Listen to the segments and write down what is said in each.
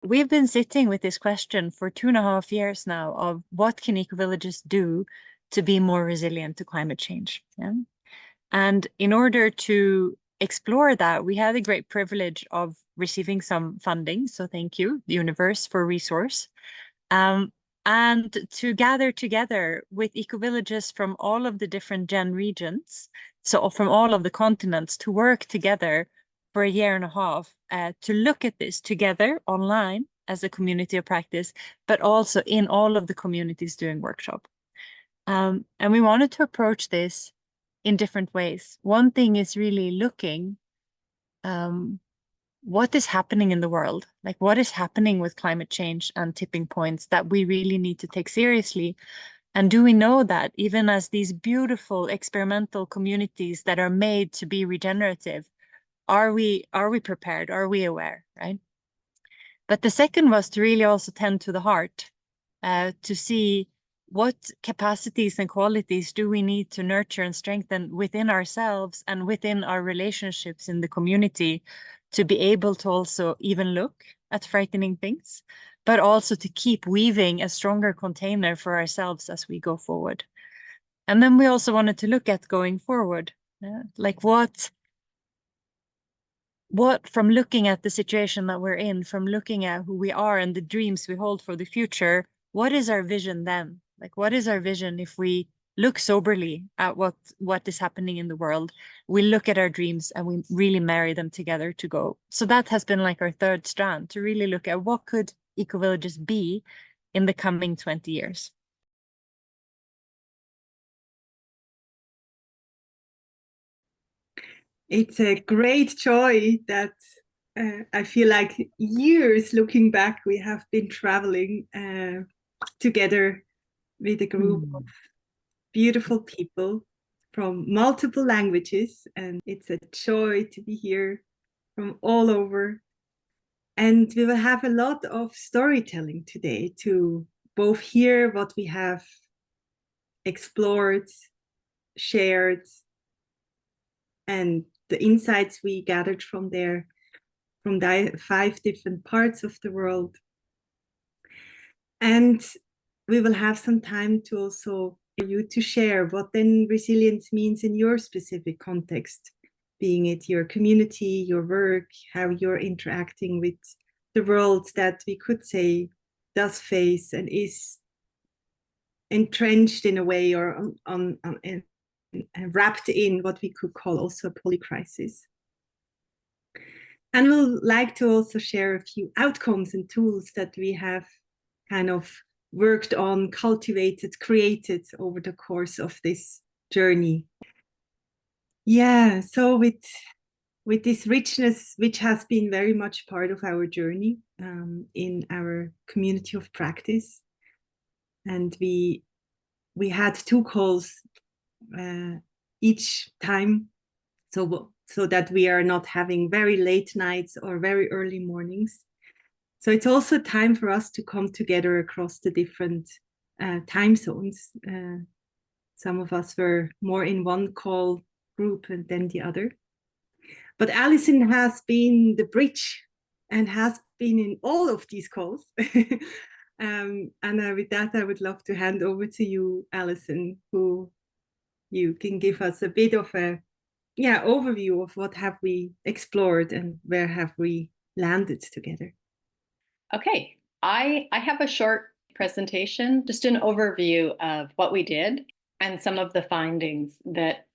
we've been sitting with this question for 2.5 years now of what can ecovillages do to be more resilient to climate change. Yeah? And in order to explore that, we had the great privilege of receiving some funding. So thank you, the universe, for resource. And to gather together with ecovillages from all of the different Gen regions, so from all of the continents, to work together for a year and a half to look at this together online as a community of practice, but also in all of the communities doing workshop. And we wanted to approach this in different ways. One thing is really looking what is happening in the world, like what is happening with climate change and tipping points that we really need to take seriously. And do we know that even as these beautiful experimental communities that are made to be regenerative, are we prepared? Are we aware, right? But the second was to really also tend to the heart, to see what capacities and qualities do we need to nurture and strengthen within ourselves and within our relationships in the community to be able to also even look at frightening things, but also to keep weaving a stronger container for ourselves as we go forward. And then we also wanted to look at going forward, like what from looking at the situation that we're in, from looking at who we are and the dreams we hold for the future, what is our vision then? Like, what is our vision if we look soberly at what is happening in the world? We look at our dreams and we really marry them together to go. So that has been like our third strand, to really look at what could ecovillages be in the coming 20 years. It's a great joy that I feel like years looking back, we have been traveling together with a group of beautiful people from multiple languages. And it's a joy to be here from all over. And we will have a lot of storytelling today to both hear what we have explored, shared, and the insights we gathered from there, from the 5 different parts of the world. And we will have some time to also for you to share what then resilience means in your specific context, being it your community, your work, how you're interacting with the world that we could say does face and is entrenched in a way or wrapped in what we could call also a polycrisis. And we'll like to also share a few outcomes and tools that we have kind of worked on, cultivated, created over the course of this journey. Yeah, so with this richness, which has been very much part of our journey in our community of practice, and we had 2 calls each time, so that we are not having very late nights or very early mornings. So it's also time for us to come together across the different time zones. Some of us were more in one call group and then the other. But Alison has been the bridge and has been in all of these calls. And with that, I would love to hand over to you, Alison, who you can give us a bit of a overview of what have we explored and where have we landed together. Okay, I have a short presentation, just an overview of what we did and some of the findings that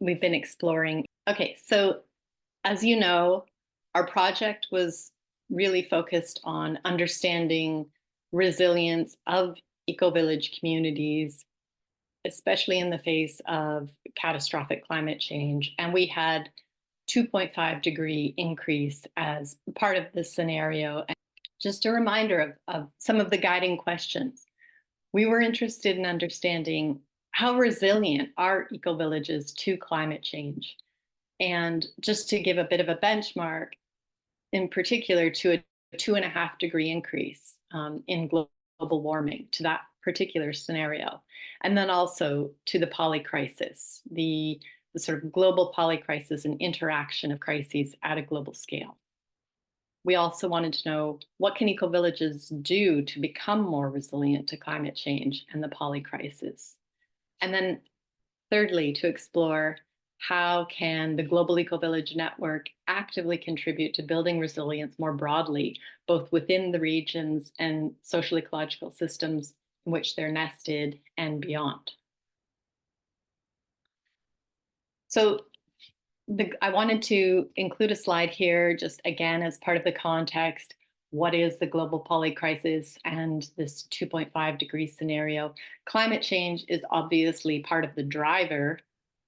we've been exploring. Okay, so as you know, our project was really focused on understanding resilience of eco-village communities, especially in the face of catastrophic climate change. And we had 2.5 degree increase as part of this scenario. Just a reminder of some of the guiding questions. We were interested in understanding how resilient are ecovillages to climate change. And just to give a bit of a benchmark, in particular to a 2.5 degree increase in global warming, to that particular scenario. And then also to the polycrisis, the sort of global polycrisis and interaction of crises at a global scale. we also wanted to know, what can ecovillages do to become more resilient to climate change and the polycrisis? And then thirdly, to explore how can the Global Ecovillage Network actively contribute to building resilience more broadly, both within the regions and social ecological systems in which they're nested and beyond. So I wanted to include a slide here, just again, as part of the context. What is the global polycrisis and this 2.5 degree scenario? Climate change is obviously part of the driver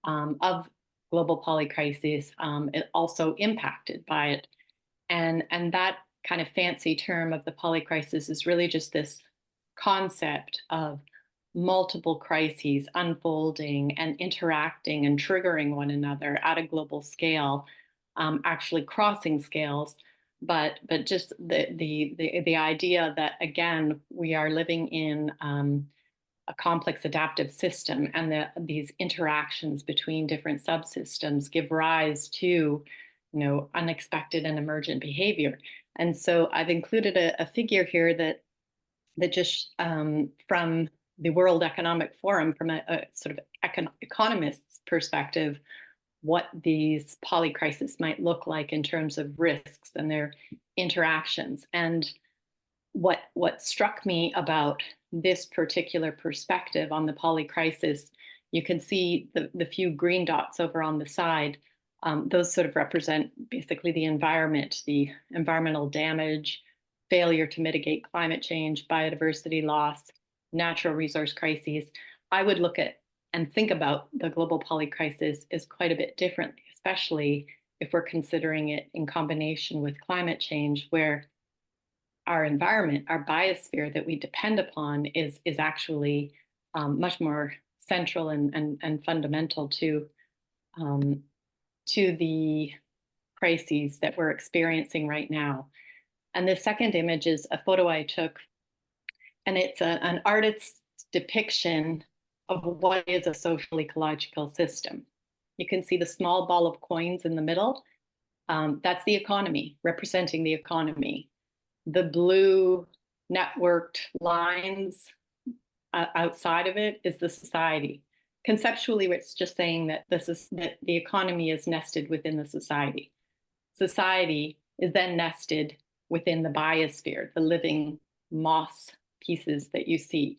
of global polycrisis, it also impacted by it. And that kind of fancy term of the polycrisis is really just this concept of multiple crises unfolding and interacting and triggering one another at a global scale, actually crossing scales, but just the idea that, again, we are living in a complex adaptive system, and these interactions between different subsystems give rise to, unexpected and emergent behavior. And so I've included a figure here that just from the World Economic Forum, from a sort of economist's perspective, what these polycrises might look like in terms of risks and their interactions. And what struck me about this particular perspective on the polycrisis, you can see the few green dots over on the side. Those sort of represent basically the environment, the environmental damage, failure to mitigate climate change, biodiversity loss, natural resource crises. I would look at and think about the global polycrisis as quite a bit differently, especially if we're considering it in combination with climate change, where our environment, our biosphere that we depend upon is actually much more central and fundamental to the crises that we're experiencing right now. And the second image is a photo I took, and it's an artist's depiction of what is a social ecological system. You can see the small ball of coins in the middle. That's the economy, representing the economy. The blue networked lines outside of it is the society. Conceptually, it's just saying that that the economy is nested within the society. Society is then nested within the biosphere, the living moss pieces that you see.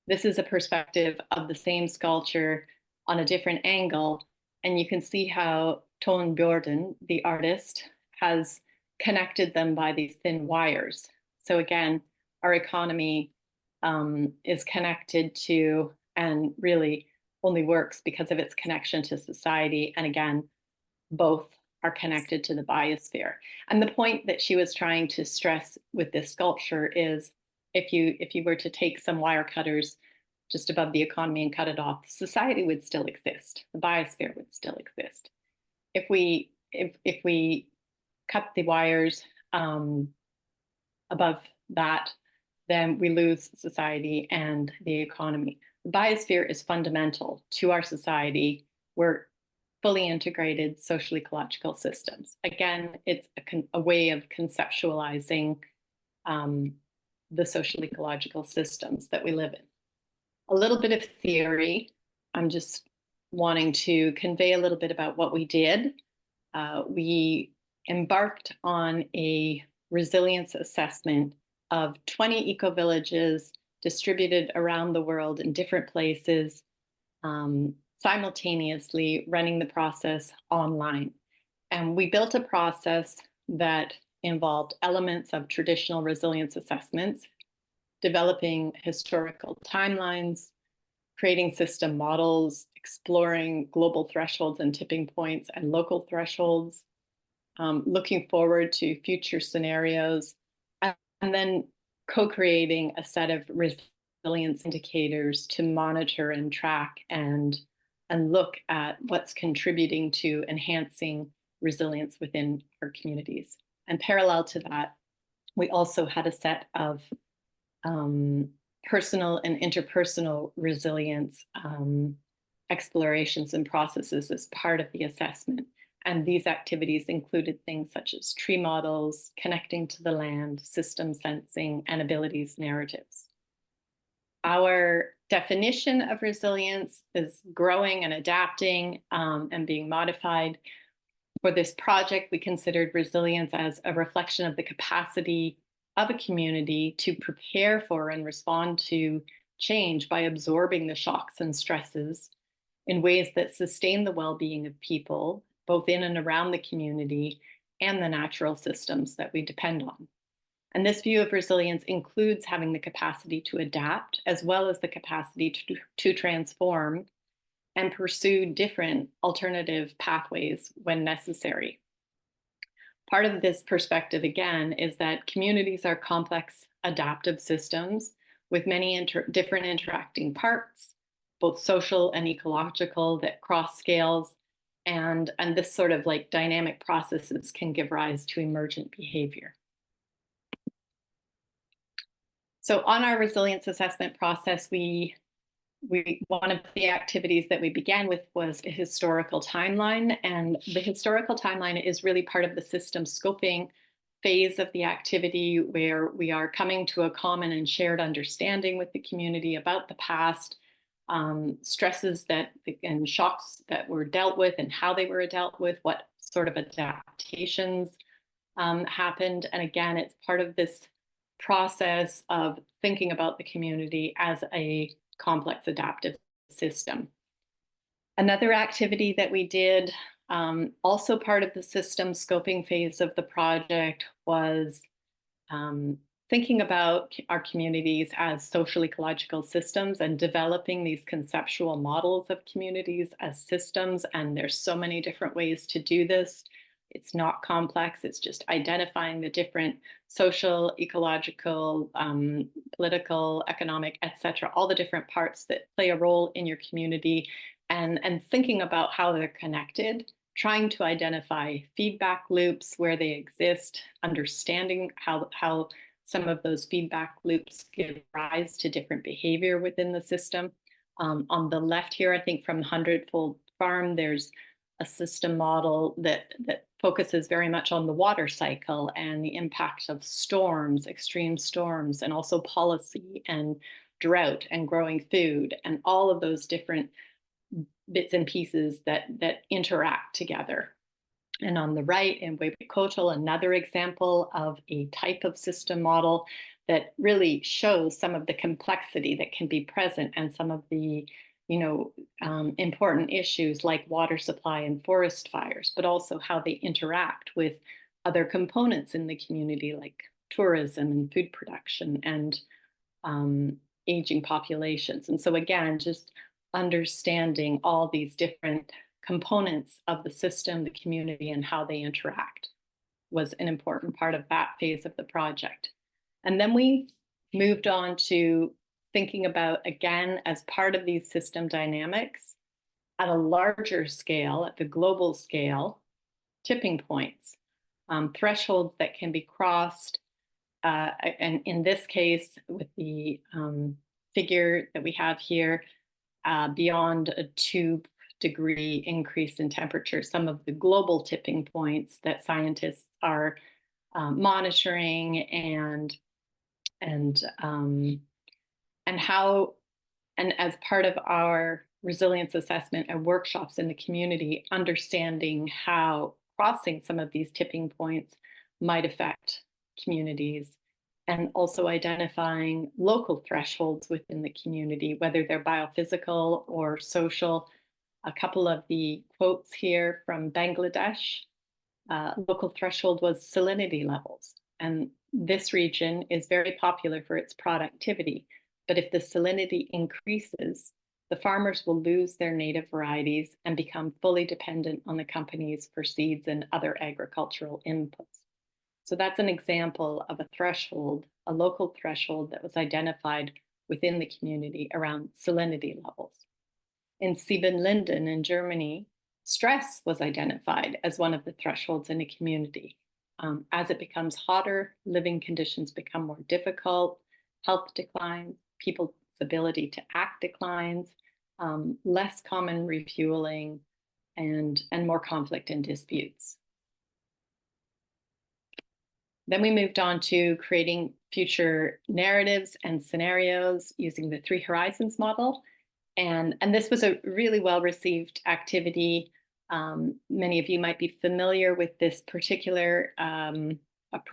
This is a perspective of the same sculpture on a different angle, and you can see how Toon Bjorden, the artist, has connected them by these thin wires. So again, our economy is connected to, and really only works because of its connection to society. And again, both are connected to the biosphere. And the point that she was trying to stress with this sculpture is, if you were to take some wire cutters just above the economy and cut it off, society would still exist. The biosphere would still exist. If we cut the wires above that, then we lose society and the economy. The biosphere is fundamental to our society. We're fully integrated social ecological systems. Again, it's a way of conceptualizing the social ecological systems that we live in. A little bit of theory. I'm just wanting to convey a little bit about what we did. We embarked on a resilience assessment of 20 ecovillages distributed around the world in different places, simultaneously running the process online. And we built a process that involved elements of traditional resilience assessments, developing historical timelines, creating system models, exploring global thresholds and tipping points and local thresholds, looking forward to future scenarios, and then co-creating a set of resilience indicators to monitor and track and look at what's contributing to enhancing resilience within our communities. And parallel to that, we also had a set of personal and interpersonal resilience explorations and processes as part of the assessment. And these activities included things such as tree models, connecting to the land, system sensing, and abilities narratives. Our definition of resilience is growing and adapting and being modified. For this project, we considered resilience as a reflection of the capacity of a community to prepare for and respond to change by absorbing the shocks and stresses in ways that sustain the well-being of people, both in and around the community and the natural systems that we depend on. And this view of resilience includes having the capacity to adapt, as well as the capacity to transform and pursue different alternative pathways when necessary. Part of this perspective, again, is that communities are complex adaptive systems with many different interacting parts, both social and ecological, that cross scales, and this sort of like dynamic processes can give rise to emergent behavior. So on our resilience assessment process, one of the activities that we began with was a historical timeline, and the historical timeline is really part of the system scoping phase of the activity, where we are coming to a common and shared understanding with the community about the past, stresses and shocks that were dealt with and how they were dealt with, what sort of adaptations happened. And again, it's part of this process of thinking about the community as a complex adaptive system. Another activity that we did, also part of the system scoping phase of the project, was thinking about our communities as social ecological systems and developing these conceptual models of communities as systems. And there's so many different ways to do this. It's not complex. It's just identifying the different social, ecological, political, economic, etc., all the different parts that play a role in your community, and thinking about how they're connected, trying to identify feedback loops where they exist, understanding how some of those feedback loops give rise to different behavior within the system. On the left here, I think from the 100-Fold Farm, there's a system model that focuses very much on the water cycle and the impact of storms, extreme storms, and also policy and drought and growing food, and all of those different bits and pieces that interact together. And on the right, in Webikotel, another example of a type of system model that really shows some of the complexity that can be present and some of the important issues like water supply and forest fires, but also how they interact with other components in the community like tourism and food production and aging populations. And so again, just understanding all these different components of the system, the community, and how they interact was an important part of that phase of the project. And then we moved on to thinking about, again, as part of these system dynamics, at a larger scale, at the global scale, tipping points, thresholds that can be crossed. And in this case, with the figure that we have here, beyond a 2-degree increase in temperature, some of the global tipping points that scientists are monitoring, and as part of our resilience assessment and workshops in the community, understanding how crossing some of these tipping points might affect communities, and also identifying local thresholds within the community, whether they're biophysical or social. A couple of the quotes here from Bangladesh, local threshold was salinity levels. And this region is very popular for its productivity. But if the salinity increases, the farmers will lose their native varieties and become fully dependent on the companies for seeds and other agricultural inputs. So that's an example of a threshold, a local threshold that was identified within the community around salinity levels. In Siebenlinden in Germany, stress was identified as one of the thresholds in a community. As it becomes hotter, living conditions become more difficult, health declines, people's ability to act declines, less common refueling, and more conflict and disputes. Then we moved on to creating future narratives and scenarios using the 3 Horizons model. And this was a really well-received activity. Many of you might be familiar with this particular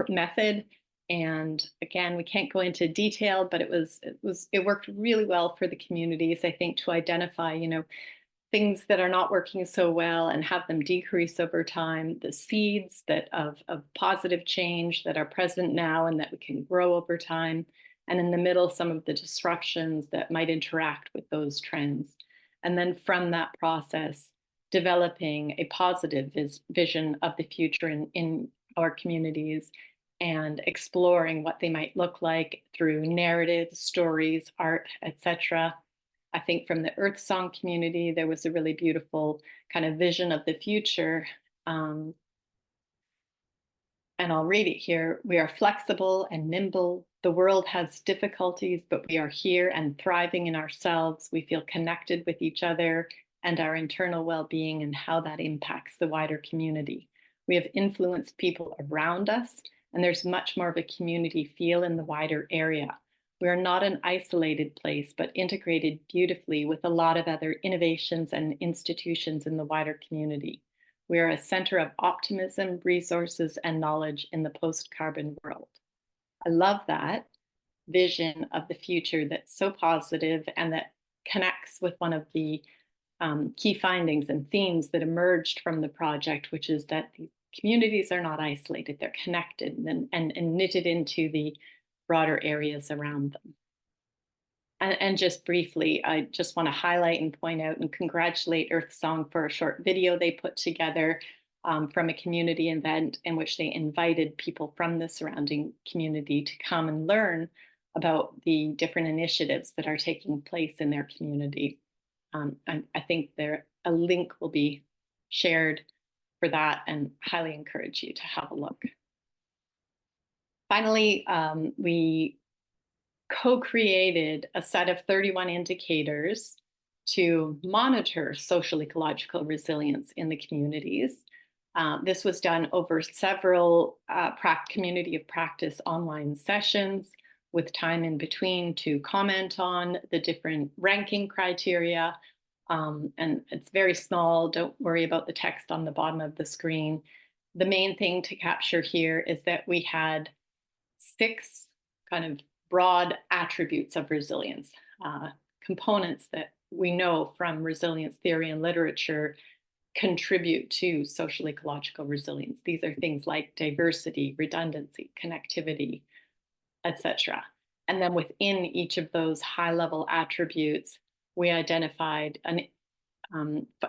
method. And again, we can't go into detail, but it worked really well for the communities, I think, to identify, things that are not working so well and have them decrease over time, the seeds of positive change that are present now and that we can grow over time, and in the middle, some of the disruptions that might interact with those trends. And then from that process, developing a positive vision of the future in our communities and exploring what they might look like through narratives, stories, art, etc. I think from the Earth Song community, there was a really beautiful kind of vision of the future. And I'll read it here. We are flexible and nimble. The world has difficulties, but we are here and thriving in ourselves. We feel connected with each other and our internal well-being and how that impacts the wider community. We have influenced people around us, and there's much more of a community feel in the wider area. We are not an isolated place, but integrated beautifully with a lot of other innovations and institutions in the wider community. We are a center of optimism, resources, and knowledge in the post-carbon world. I love that vision of the future that's so positive and that connects with one of the key findings and themes that emerged from the project, which is that the communities are not isolated, they're connected and knitted into the broader areas around them. And just briefly, I just want to highlight and point out and congratulate Earth Song for a short video they put together from a community event in which they invited people from the surrounding community to come and learn about the different initiatives that are taking place in their community. And I think a link will be shared for that, and highly encourage you to have a look. Finally, we co-created a set of 31 indicators to monitor social ecological resilience in the communities. This was done over several community of practice online sessions with time in between to comment on the different ranking criteria. And it's very small, don't worry about the text on the bottom of the screen. The main thing to capture here is that we had 6 kind of broad attributes of resilience, components that we know from resilience theory and literature contribute to social ecological resilience. These are things like diversity, redundancy, connectivity, etc. And then within each of those high-level attributes, we identified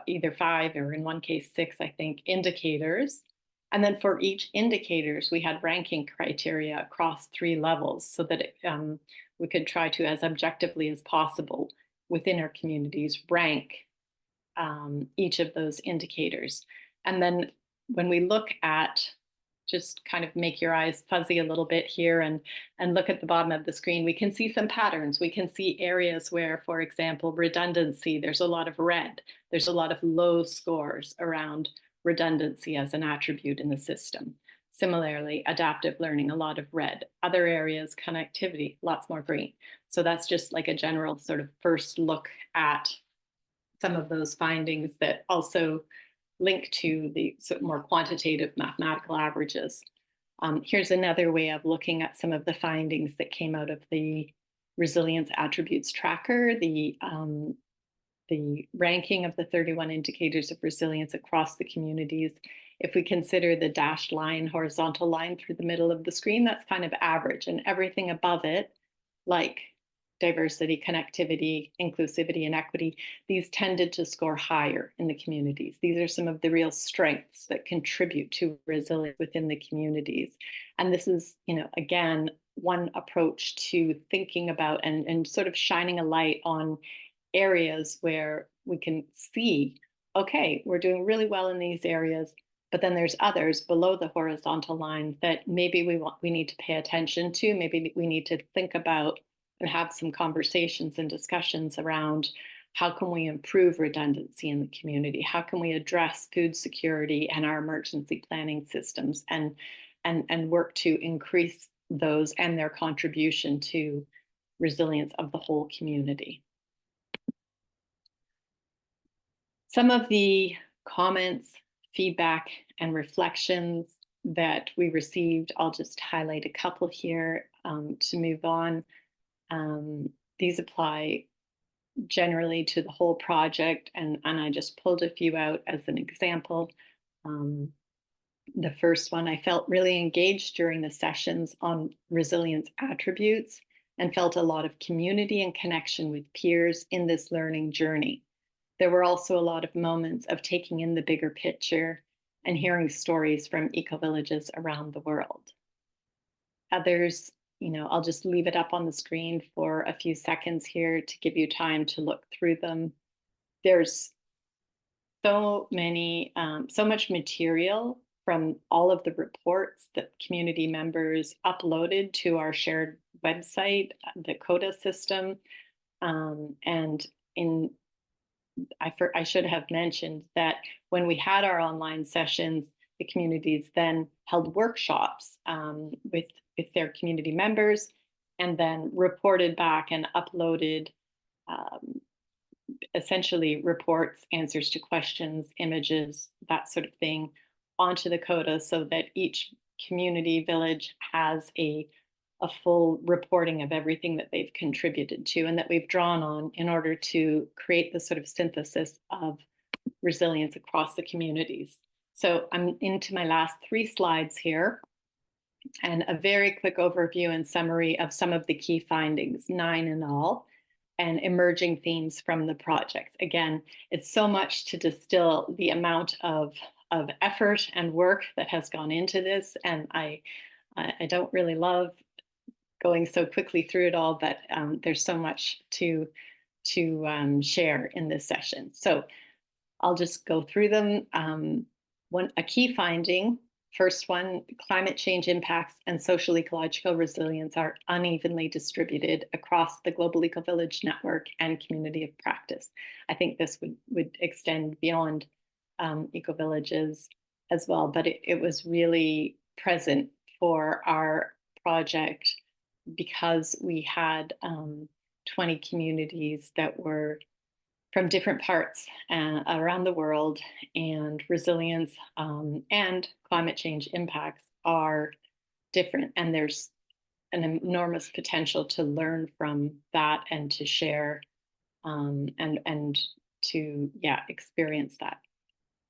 either 5 or in one case 6, I think, indicators. And then for each indicators, we had ranking criteria across 3 levels so that we could try to, as objectively as possible within our communities, rank each of those indicators. And then when we look at, just kind of make your eyes fuzzy a little bit here and look at the bottom of the screen, we can see some patterns. We can see areas where, for example, redundancy, there's a lot of red. There's a lot of low scores around redundancy as an attribute in the system. Similarly, adaptive learning, a lot of red. Other areas, connectivity, lots more green. So that's just like a general sort of first look at some of those findings that also link to the sort of more quantitative mathematical averages. Here's another way of looking at some of the findings that came out of the resilience attributes tracker, the ranking of the 31 indicators of resilience across the communities. If we consider the dashed line, horizontal line through the middle of the screen, that's kind of average, and everything above it, like diversity, connectivity, inclusivity, and equity, these tended to score higher in the communities. These are some of the real strengths that contribute to resilience within the communities. And this is, again, one approach to thinking about and sort of shining a light on areas where we can see, okay, we're doing really well in these areas, but then there's others below the horizontal line that maybe we need to pay attention to, maybe we need to think about and have some conversations and discussions around How can we improve redundancy in the community? How can we address food security and our emergency planning systems and work to increase those and their contribution to resilience of the whole community? Some of the comments, feedback, and reflections that we received, I'll just highlight a couple here to move on. These apply generally to the whole project, and I just pulled a few out as an example. The first one, I felt really engaged during the sessions on resilience attributes and felt a lot of community and connection with peers in this learning journey. There were also a lot of moments of taking in the bigger picture and hearing stories from ecovillages around the world. Others, I'll just leave it up on the screen for a few seconds here to give you time to look through them. There's so much material from all of the reports that community members uploaded to our shared website, the CODA system. I should have mentioned that when we had our online sessions, the communities then held workshops with their community members, and then reported back and uploaded essentially reports, answers to questions, images, that sort of thing, onto the CODA, so that each community village has a full reporting of everything that they've contributed to and that we've drawn on in order to create the sort of synthesis of resilience across the communities. So I'm into my last 3 slides here, and a very quick overview and summary of some of the key findings, 9 in all, and emerging themes from the project. Again, it's so much to distill the amount of effort and work that has gone into this, and I don't really love going so quickly through it all, but there's so much to share in this session. So I'll just go through them. A key finding, first one, climate change impacts and social ecological resilience are unevenly distributed across the Global Ecovillage Network and community of practice. I think this would extend beyond ecovillages as well, but it was really present for our project because we had 20 communities that were from different parts around the world, and resilience and climate change impacts are different, and there's an enormous potential to learn from that and to share and to experience that.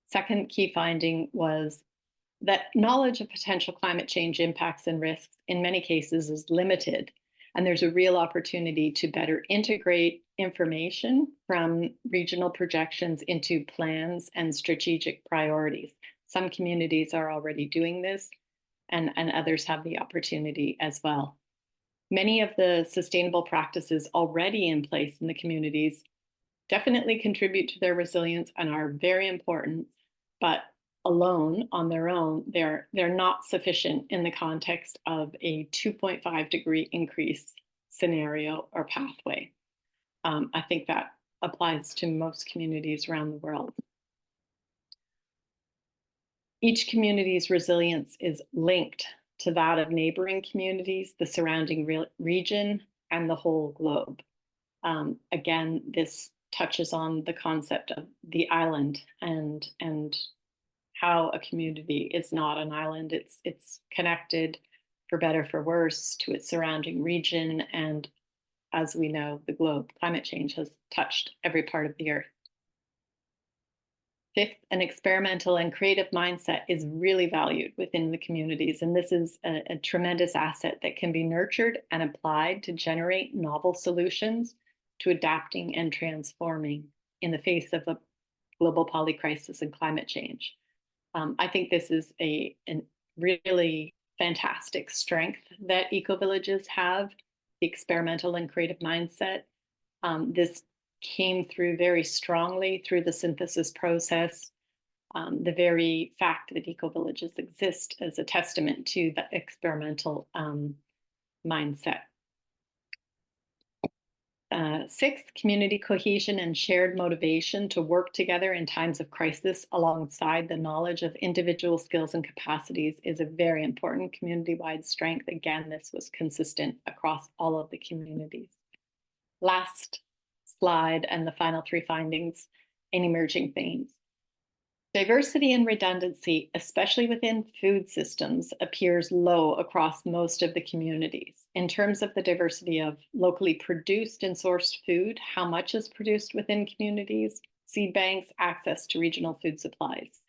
Second key finding was that knowledge of potential climate change impacts and risks in many cases is limited, and there's a real opportunity to better integrate information from regional projections into plans and strategic priorities. Some communities are already doing this, and others have the opportunity as well. Many of the sustainable practices already in place in the communities definitely contribute to their resilience and are very important, but alone, on their own, they're not sufficient in the context of a 2.5-degree increase scenario or pathway. I think that applies to most communities around the world. Each community's resilience is linked to that of neighboring communities, the surrounding region, and the whole globe. Again, this touches on the concept of the island and how a community is not an island. It's connected, for better for worse, to its surrounding region, and as we know, the globe. Climate change has touched every part of the earth. Fifth, an experimental and creative mindset is really valued within the communities, and this is a tremendous asset that can be nurtured and applied to generate novel solutions to adapting and transforming in the face of a global polycrisis and climate change. I think this is a really fantastic strength that ecovillages have, the experimental and creative mindset. This came through very strongly through the synthesis process. The very fact that ecovillages exist is a testament to the experimental mindset. Sixth, community cohesion and shared motivation to work together in times of crisis alongside the knowledge of individual skills and capacities is a very important community-wide strength. Again, this was consistent across all of the communities. Last slide and the final three findings in emerging themes. Diversity and redundancy, especially within food systems, appears low across most of the communities. In terms of the diversity of locally produced and sourced food, how much is produced within communities, seed banks, access to regional food supplies.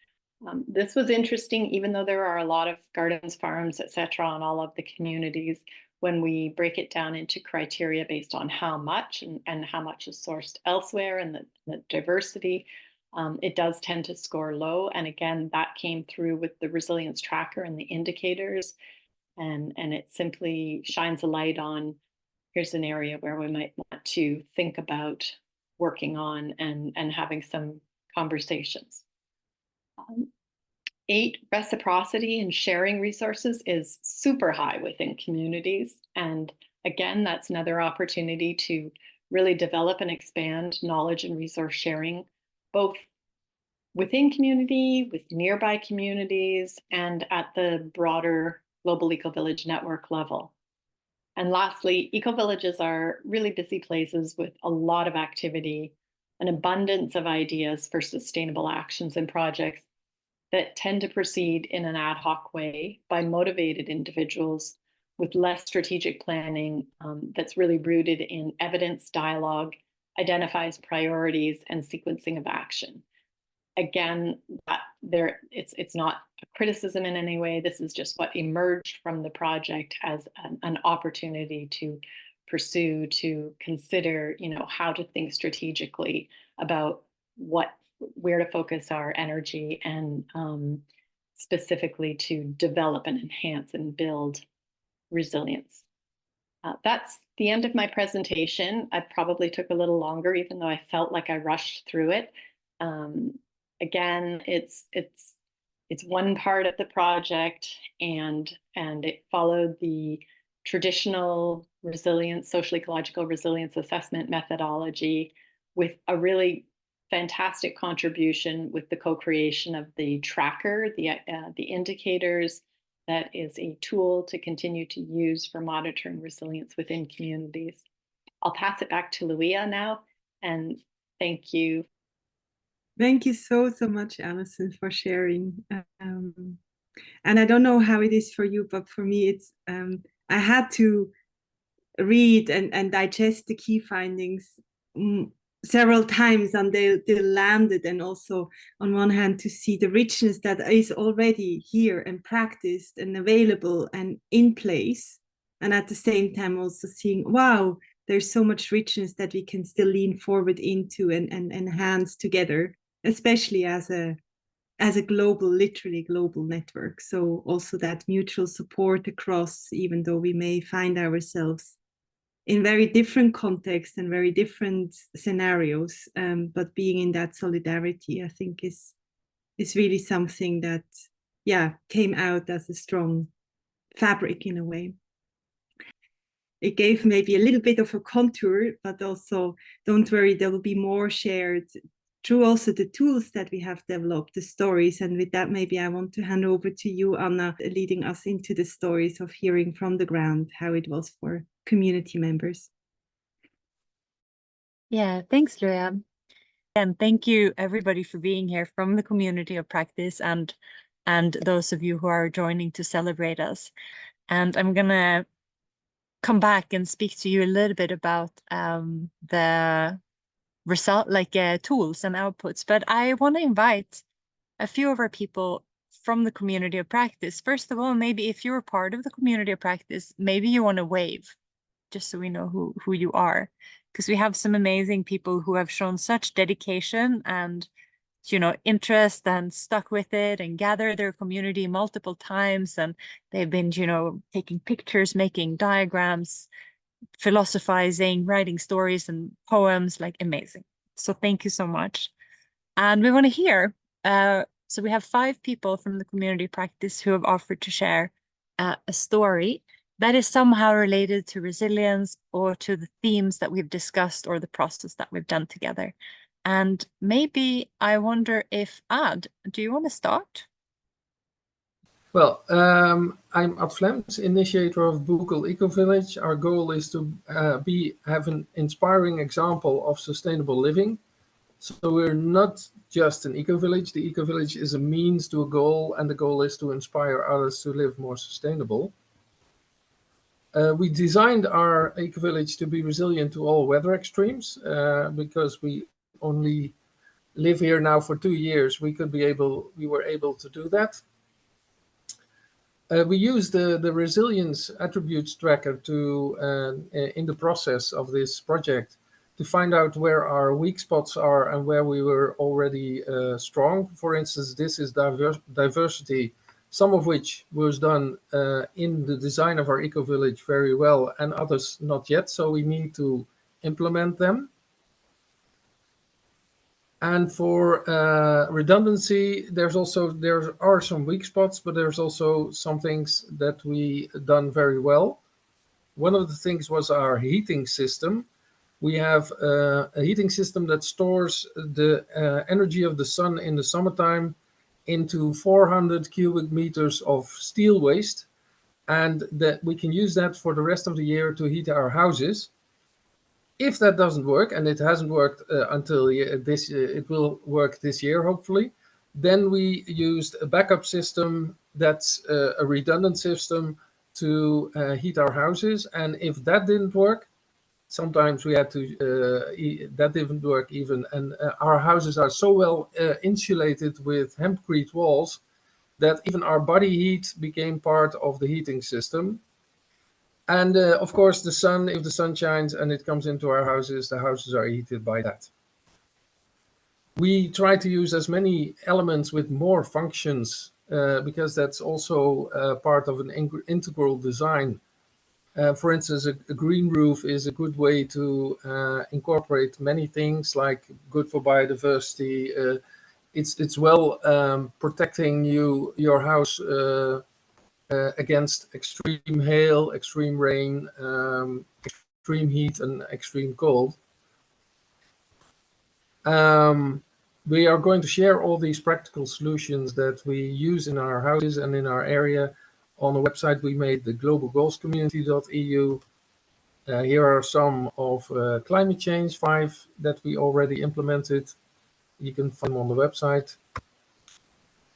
This was interesting, even though there are a lot of gardens, farms, etc., on all of the communities. When we break it down into criteria based on how much and how much is sourced elsewhere and the diversity, it does tend to score low. And again, that came through with the resilience tracker and the indicators. And it simply shines a light on, here's an area where we might want to think about working on and having some conversations. 8, reciprocity and sharing resources is super high within communities. And again, that's another opportunity to really develop and expand knowledge and resource sharing, both within community, with nearby communities, and at the broader Global Ecovillage Network level. And lastly, ecovillages are really busy places with a lot of activity, an abundance of ideas for sustainable actions and projects that tend to proceed in an ad hoc way by motivated individuals with less strategic planning that's really rooted in evidence, dialogue, identifies priorities, and sequencing of action. Again, it's not a criticism in any way. This is just what emerged from the project as an opportunity to pursue, to consider, how to think strategically about where to focus our energy and specifically to develop and enhance and build resilience. That's the end of my presentation. I probably took a little longer, even though I felt like I rushed through it. Again, it's one part of the project, and it followed the traditional resilience, social-ecological resilience assessment methodology with a really fantastic contribution with the co-creation of the tracker, the indicators. That is a tool to continue to use for monitoring resilience within communities. I'll pass it back to Luia now, and thank you. Thank you so much, Alison, for sharing. And I don't know how it is for you, but for me, it's I had to read and digest the key findings several times, and they landed, and also on one hand to see the richness that is already here and practiced and available and in place, and at the same time also seeing, wow, there's so much richness that we can still lean forward into and enhance together, especially as a global, literally global network. So also that mutual support across, even though we may find ourselves in very different contexts and very different scenarios, but being in that solidarity, I think is really something that, came out as a strong fabric in a way. It gave maybe a little bit of a contour, but also don't worry, there will be more shared through also the tools that we have developed, the stories. And with that, maybe I want to hand over to you, Anna, leading us into the stories of hearing from the ground how it was for community members. Yeah, thanks, Luia. And thank you everybody for being here from the community of practice and those of you who are joining to celebrate us. And I'm gonna come back and speak to you a little bit about the result, tools and outputs. But I want to invite a few of our people from the community of practice. First of all, maybe if you're part of the community of practice, maybe you want to wave, just so we know who you are, because we have some amazing people who have shown such dedication and interest and stuck with it and gathered their community multiple times, and they've been taking pictures, making diagrams, philosophizing, writing stories and poems, like amazing. So thank you so much. And we want to hear, so we have 5 people from the community practice who have offered to share a story. that is somehow related to resilience or to the themes that we've discussed or the process that we've done together. And maybe I wonder if Ad, do you want to start? Well, I'm Ad Vlems, initiator of Global Ecovillage. Our goal is to have an inspiring example of sustainable living. So we're not just an ecovillage. The ecovillage is a means to a goal, and the goal is to inspire others to live more sustainable. We designed our ecovillage to be resilient to all weather extremes because we only live here now for 2 years. We were able to do that. We used the resilience attributes tracker to in the process of this project to find out where our weak spots are and where we were already strong. For instance, this is diversity, some of which was done in the design of our eco-village very well and others not yet. So we need to implement them. And for redundancy, there are some weak spots, but there's also some things that we done very well. One of the things was our heating system. We have a heating system that stores the energy of the sun in the summertime into 400 cubic meters of steel waste, and that we can use that for the rest of the year to heat our houses. If that doesn't work, and it hasn't worked until this, it will work this year, hopefully, then we used a backup system that's a redundant system to heat our houses. And if that didn't work, sometimes we had to, that didn't work even. And our houses are so well insulated with hempcrete walls that even our body heat became part of the heating system. And of course, the sun, if the sun shines and it comes into our houses, the houses are heated by that. We try to use as many elements with more functions because that's also part of an integral design. For instance, a green roof is a good way to incorporate many things, like good for biodiversity. It's well protecting your house against extreme hail, extreme rain, extreme heat, and extreme cold. We are going to share all these practical solutions that we use in our houses and in our area on a website we made, the globalgoalscommunity.eu. Here are some of climate change, 5 that we already implemented. You can find them on the website.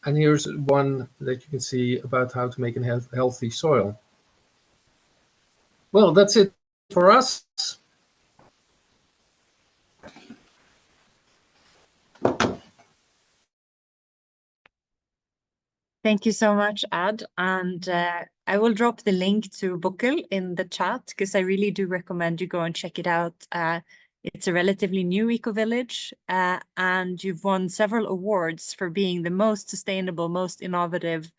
And here's one that you can see about how to make a healthy soil. Well, that's it for us. Thank you so much, Ad. And I will drop the link to Buckel in the chat because I really do recommend you go and check it out. It's a relatively new eco-village, and you've won several awards for being the most sustainable, most innovative,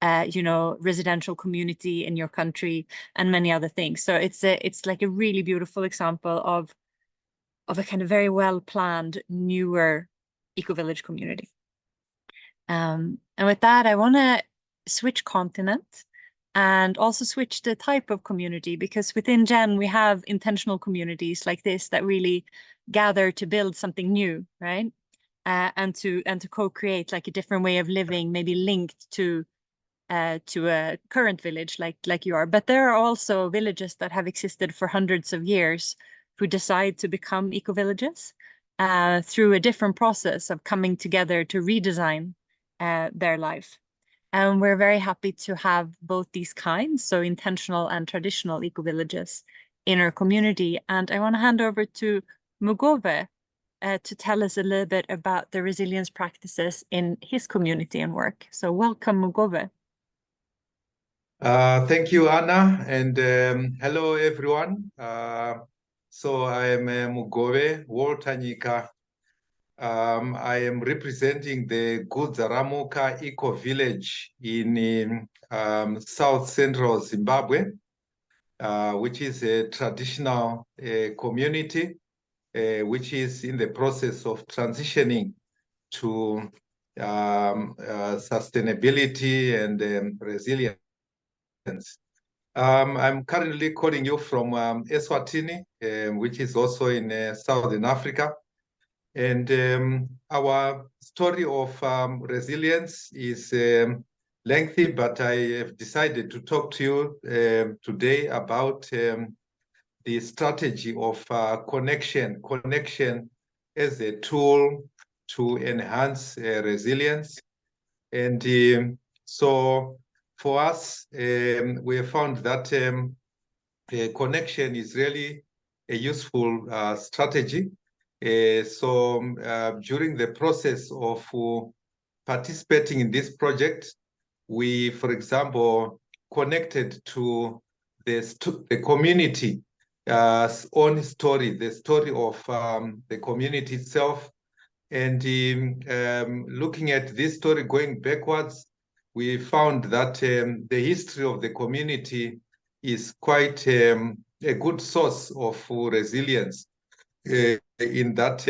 residential community in your country, and many other things. So it's like a really beautiful example of a kind of very well planned, newer eco-village community. And with that, I want to switch continent and also switch the type of community, because within Gen we have intentional communities like this that really gather to build something new, right? And to co-create like a different way of living, maybe linked to a current village like you are. But there are also villages that have existed for hundreds of years who decide to become eco-villages through a different process of coming together to redesign their life. And we're very happy to have both these kinds, so intentional and traditional eco-villages in our community. And I want to hand over to Mugove to tell us a little bit about the resilience practices in his community and work. So welcome, Mugove. Thank you, Anna, and hello, everyone. So I am Mugove Woltanyika. I am representing the Gudzaramuka Eco Village in South Central Zimbabwe, which is a traditional community which is in the process of transitioning to sustainability and resilience. I'm currently calling you from Eswatini, which is also in Southern Africa. And our story of resilience is lengthy, but I have decided to talk to you today about the strategy of connection as a tool to enhance resilience. And so for us, we have found that connection is really a useful strategy. During the process of participating in this project, we, for example, connected to the community own story, the story of the community itself. And looking at this story going backwards, we found that the history of the community is quite a good source of resilience. In that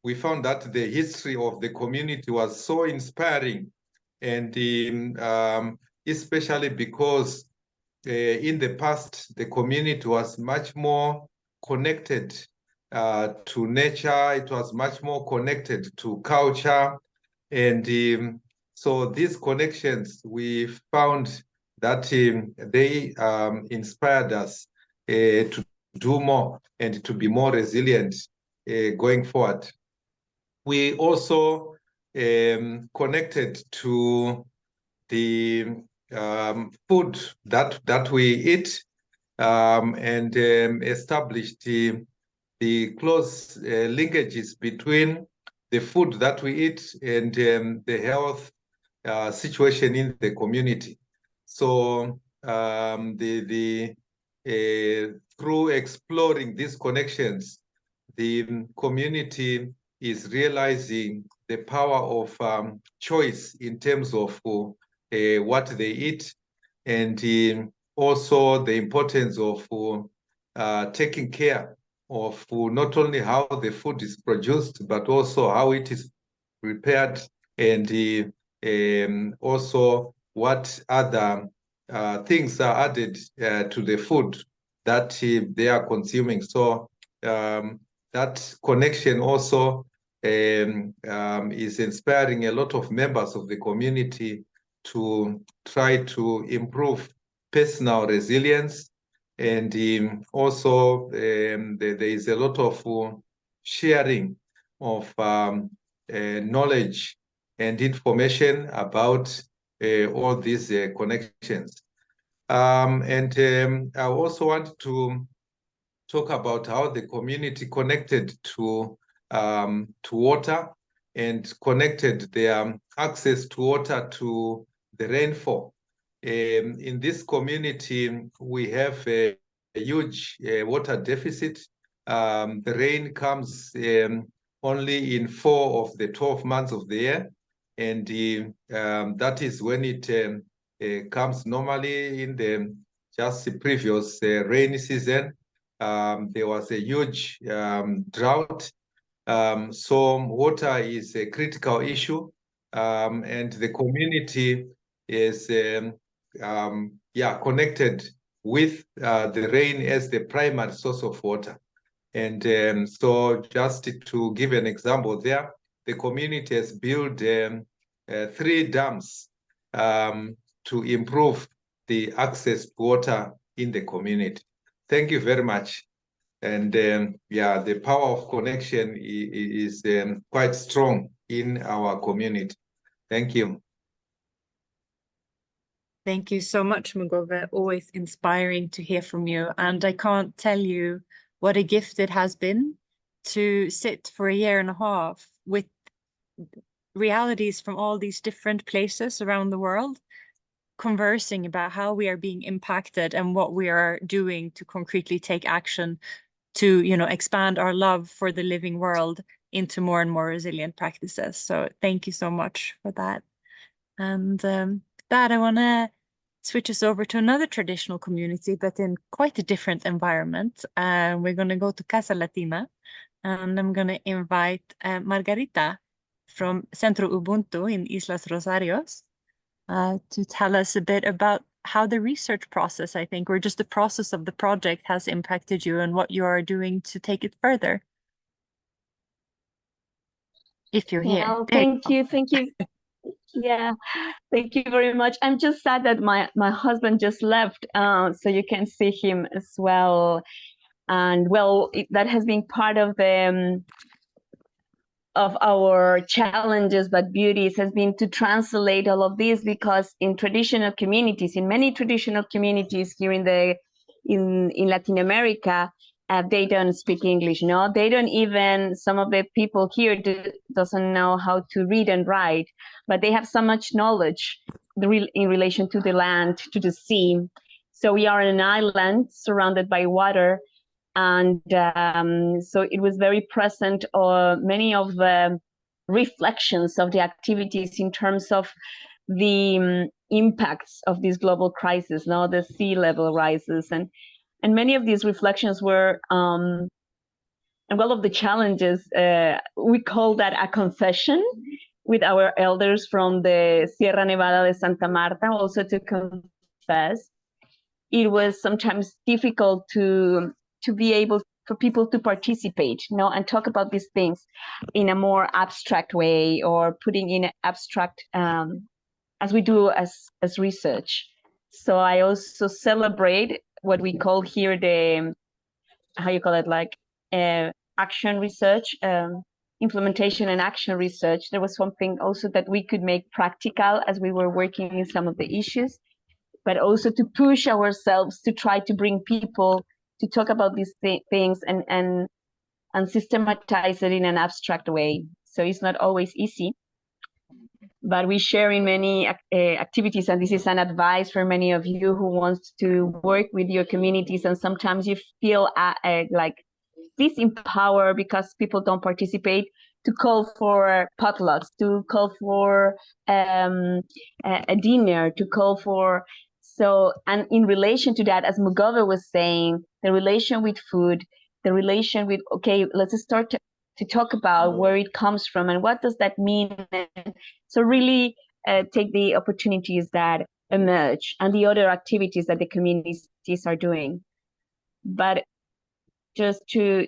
we found that the history of the community was so inspiring, and especially because in the past, the community was much more connected to nature. It was much more connected to culture. And so these connections, we found that they inspired us to do more and to be more resilient going forward. We also connected to the food that we eat and established the close linkages between the food that we eat and the health situation in the community. So through exploring these connections, the community is realizing the power of choice in terms of what they eat, and also the importance of taking care of not only how the food is produced, but also how it is prepared, and also what other things are added to the food that they are consuming. So that connection also is inspiring a lot of members of the community to try to improve personal resilience. And also there is a lot of sharing of knowledge and information about all these connections. I also want to talk about how the community connected to water and connected their access to water to the rainfall. In this community, we have a huge water deficit. The rain comes only in 4 of the 12 months of the year, and that is when it comes normally in the previous rainy season. There was a huge drought. So water is a critical issue, and the community is connected with the rain as the primary source of water. And so just to give an example there, the community has built 3 dams to improve the access to water in the community. Thank you very much. And the power of connection is quite strong in our community. Thank you. Thank you so much, Mugove. Always inspiring to hear from you. And I can't tell you what a gift it has been to sit for 1.5 years with realities from all these different places around the world, conversing about how we are being impacted and what we are doing to concretely take action to, expand our love for the living world into more and more resilient practices. So thank you so much for that. And that I want to switch us over to another traditional community, but in quite a different environment. We're going to go to Casa Latina, and I'm going to invite Margarita from Centro Ubuntu in Islas Rosarios to tell us a bit about how the research process, I think, or just the process of the project has impacted you and what you are doing to take it further. If you're here. Well, thank you. Yeah, thank you very much. I'm just sad that my husband just left, so you can see him as well. And well, that has been part of the of our challenges, but beauties has been to translate all of this, because in traditional communities, in many traditional communities here in Latin America, they don't speak English. No, they don't even, some of the people here doesn't know how to read and write, but they have so much knowledge in relation to the land, to the sea. So we are on an island surrounded by water. And so it was very present, many of the reflections of the activities in terms of the impacts of this global crisis, now the sea level rises. And many of these reflections were, and one of the challenges, we call that a confession with our elders from the Sierra Nevada de Santa Marta, also to confess. It was sometimes difficult to be able for people to participate, and talk about these things in a more abstract way, or putting in abstract as we do as research. So I also celebrate what we call here the, how you call it, like action research, implementation and action research. There was something also that we could make practical as we were working in some of the issues, but also to push ourselves to try to bring people to talk about these things and systematize it in an abstract way. So it's not always easy, but we share in many activities, and this is an advice for many of you who wants to work with your communities, and sometimes you feel like disempowered because people don't participate, to call for potlucks, to call for a dinner, to call for. So, and in relation to that, as Mugove was saying, the relation with food, the relation with, okay, let's start to talk about where it comes from and what does that mean. So really take the opportunities that emerge and the other activities that the communities are doing. But just to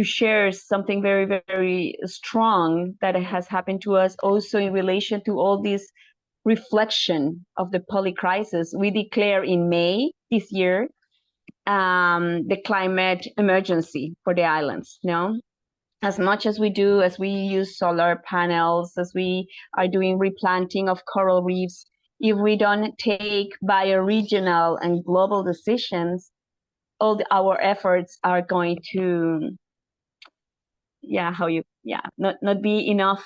share something very, very strong that has happened to us also in relation to all this reflection of the polycrisis. We declare in May this year the climate emergency for the islands. As much as we do, as we use solar panels, as we are doing replanting of coral reefs, if we don't take bioregional and global decisions, all our efforts are going to, not be enough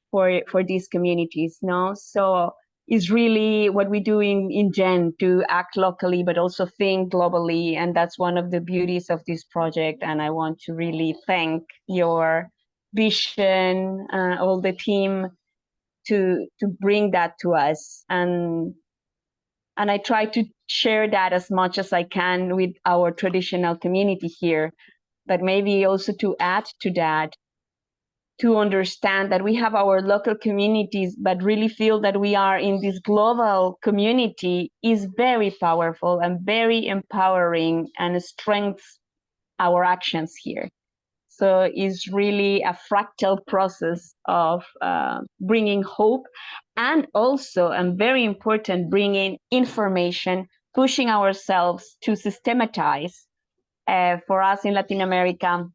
for these communities. So it's really what we do in GEN, to act locally, but also think globally. And that's one of the beauties of this project. And I want to really thank your vision, all the team, to bring that to us. And I try to share that as much as I can with our traditional community here, but maybe also to add to that, to understand that we have our local communities, but really feel that we are in this global community is very powerful and very empowering, and strengthens our actions here. So it's really a fractal process of bringing hope, and also, and very important, bringing information, pushing ourselves to systematize. For us in Latin America,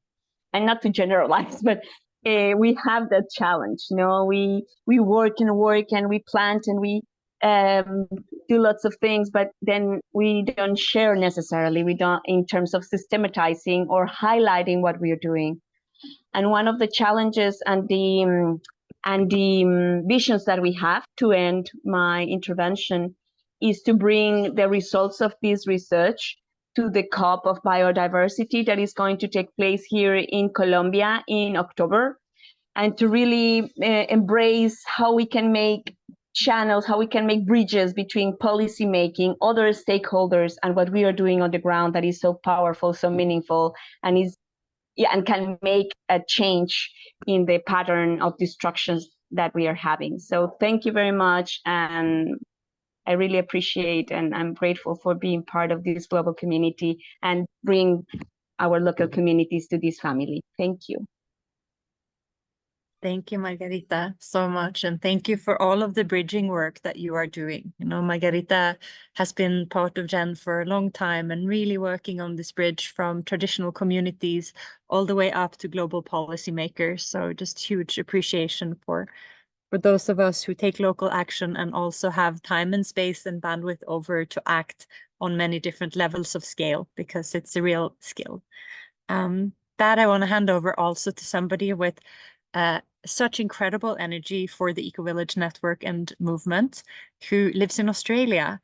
and not to generalize, but we have that challenge. We work and we plant and we do lots of things, but then we don't share necessarily. We don't, in terms of systematizing or highlighting what we are doing. And one of the challenges and the visions that we have, to end my intervention, is to bring the results of this research to the COP of biodiversity that is going to take place here in Colombia in October, and to really embrace how we can make channels, how we can make bridges between policy making, other stakeholders, and what we are doing on the ground that is so powerful, so meaningful, and and can make a change in the pattern of destructions that we are having. So thank you very much, and I really appreciate, and I'm grateful for being part of this global community and bring our local communities to this family. Thank you. Thank you, Margarita, so much. And thank you for all of the bridging work that you are doing. You know, Margarita has been part of GEN for a long time and really working on this bridge from traditional communities all the way up to global policymakers. So just huge appreciation for those of us who take local action and also have time and space and bandwidth over to act on many different levels of scale, because it's a real skill. That I want to hand over also to somebody with such incredible energy for the Ecovillage Network and movement, who lives in Australia.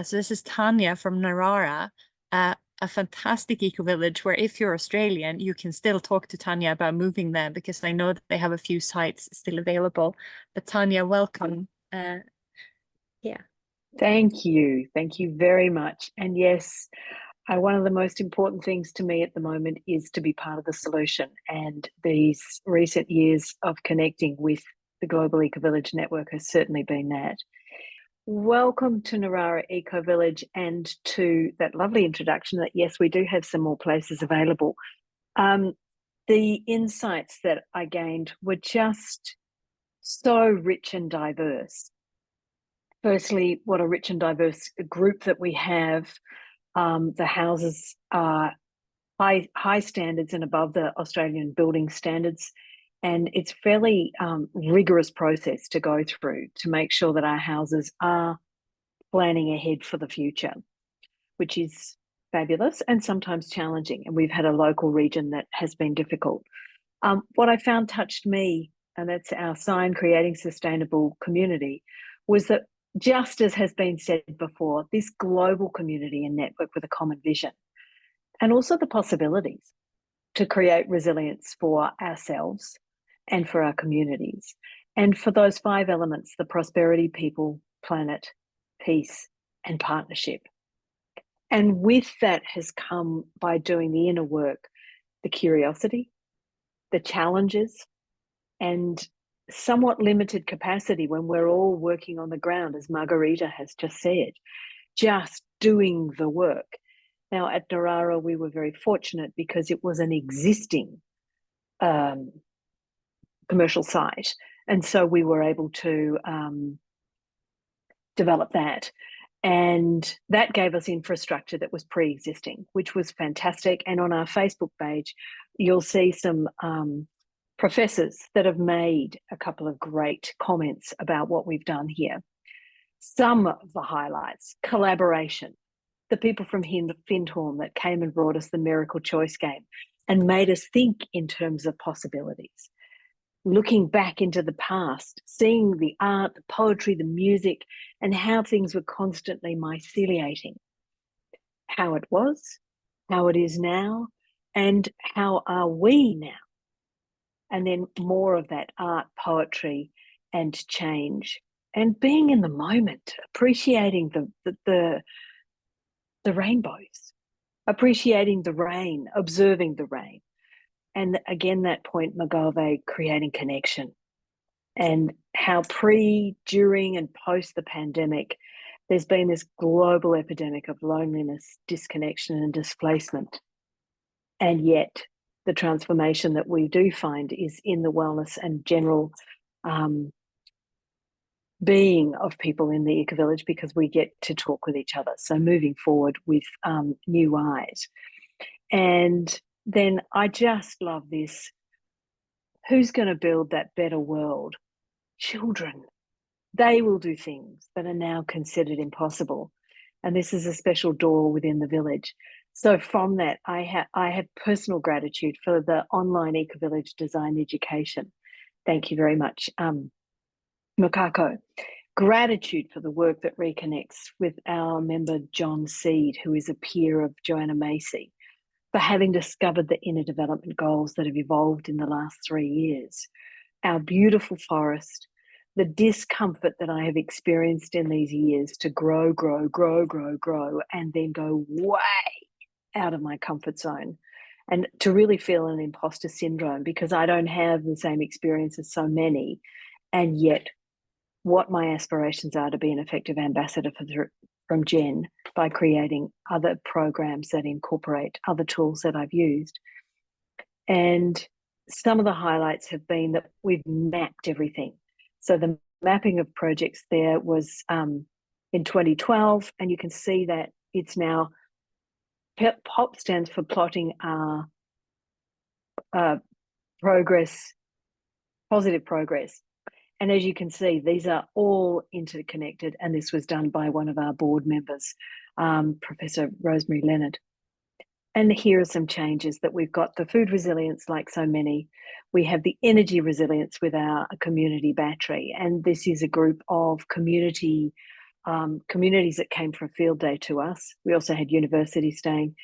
So this is Tanya from Narara, a fantastic ecovillage where if you're Australian, you can still talk to Tanya about moving there, because I know that they have a few sites still available. But Tanya, welcome. Yeah. Thank you. Thank you very much. And yes, one of the most important things to me at the moment is to be part of the solution. And these recent years of connecting with the Global Ecovillage Network has certainly been that. Welcome to Narara Ecovillage, and to that lovely introduction that yes, we do have some more places available. The insights that I gained were just so rich and diverse. Firstly, what a rich and diverse group that we have. The houses are high standards and above the Australian building standards. And it's fairly rigorous process to go through to make sure that our houses are planning ahead for the future, which is fabulous and sometimes challenging. And we've had a local region that has been difficult. What I found touched me, and that's our sign, creating sustainable community, was that just as has been said before, this global community and network with a common vision, and also the possibilities to create resilience for ourselves and for our communities. And for those 5 elements, the prosperity, people, planet, peace, and partnership. And with that has come, by doing the inner work, the curiosity, the challenges, and somewhat limited capacity when we're all working on the ground, as Margarita has just said, just doing the work. Now at Narara, we were very fortunate because it was an existing commercial site. And so we were able to develop that. And that gave us infrastructure that was pre-existing, which was fantastic. And on our Facebook page, you'll see some professors that have made a couple of great comments about what we've done here. Some of the highlights: collaboration. The people from Findhorn that came and brought us the Miracle Choice game and made us think in terms of possibilities. Looking back into the past, seeing the art, the poetry, the music, and how things were constantly myceliating. How it was, how it is now, and how are we now? And then more of that art, poetry, and change. And being in the moment, appreciating the rainbows, appreciating the rain, observing the rain. And again, that point, Magave, creating connection, and how pre, during, and post the pandemic, there's been this global epidemic of loneliness, disconnection, and displacement. And yet the transformation that we do find is in the wellness and general being of people in the ecovillage, because we get to talk with each other. So moving forward with new eyes. And then I just love this. Who's going to build that better world? Children. They will do things that are now considered impossible. And this is a special door within the village. So from that, I have personal gratitude for the online Ecovillage design education. Thank you very much, Makako. Gratitude for the work that reconnects with our member John Seed, who is a peer of Joanna Macy, for having discovered the inner development goals that have evolved in the last 3 years. Our beautiful forest, the discomfort that I have experienced in these years to grow, and then go way out of my comfort zone, and to really feel an imposter syndrome because I don't have the same experience as so many, and yet what my aspirations are to be an effective ambassador from Jen by creating other programs that incorporate other tools that I've used. And some of the highlights have been that we've mapped everything. So the mapping of projects there was in 2012, and you can see that it's now, POP stands for plotting progress, positive progress. And as you can see, these are all interconnected, and this was done by one of our board members, Professor Rosemary Leonard. And here are some changes that we've got: the food resilience, like so many. We have the energy resilience with our community battery. And this is a group of communities that came for a field day to us. We also had universities staying.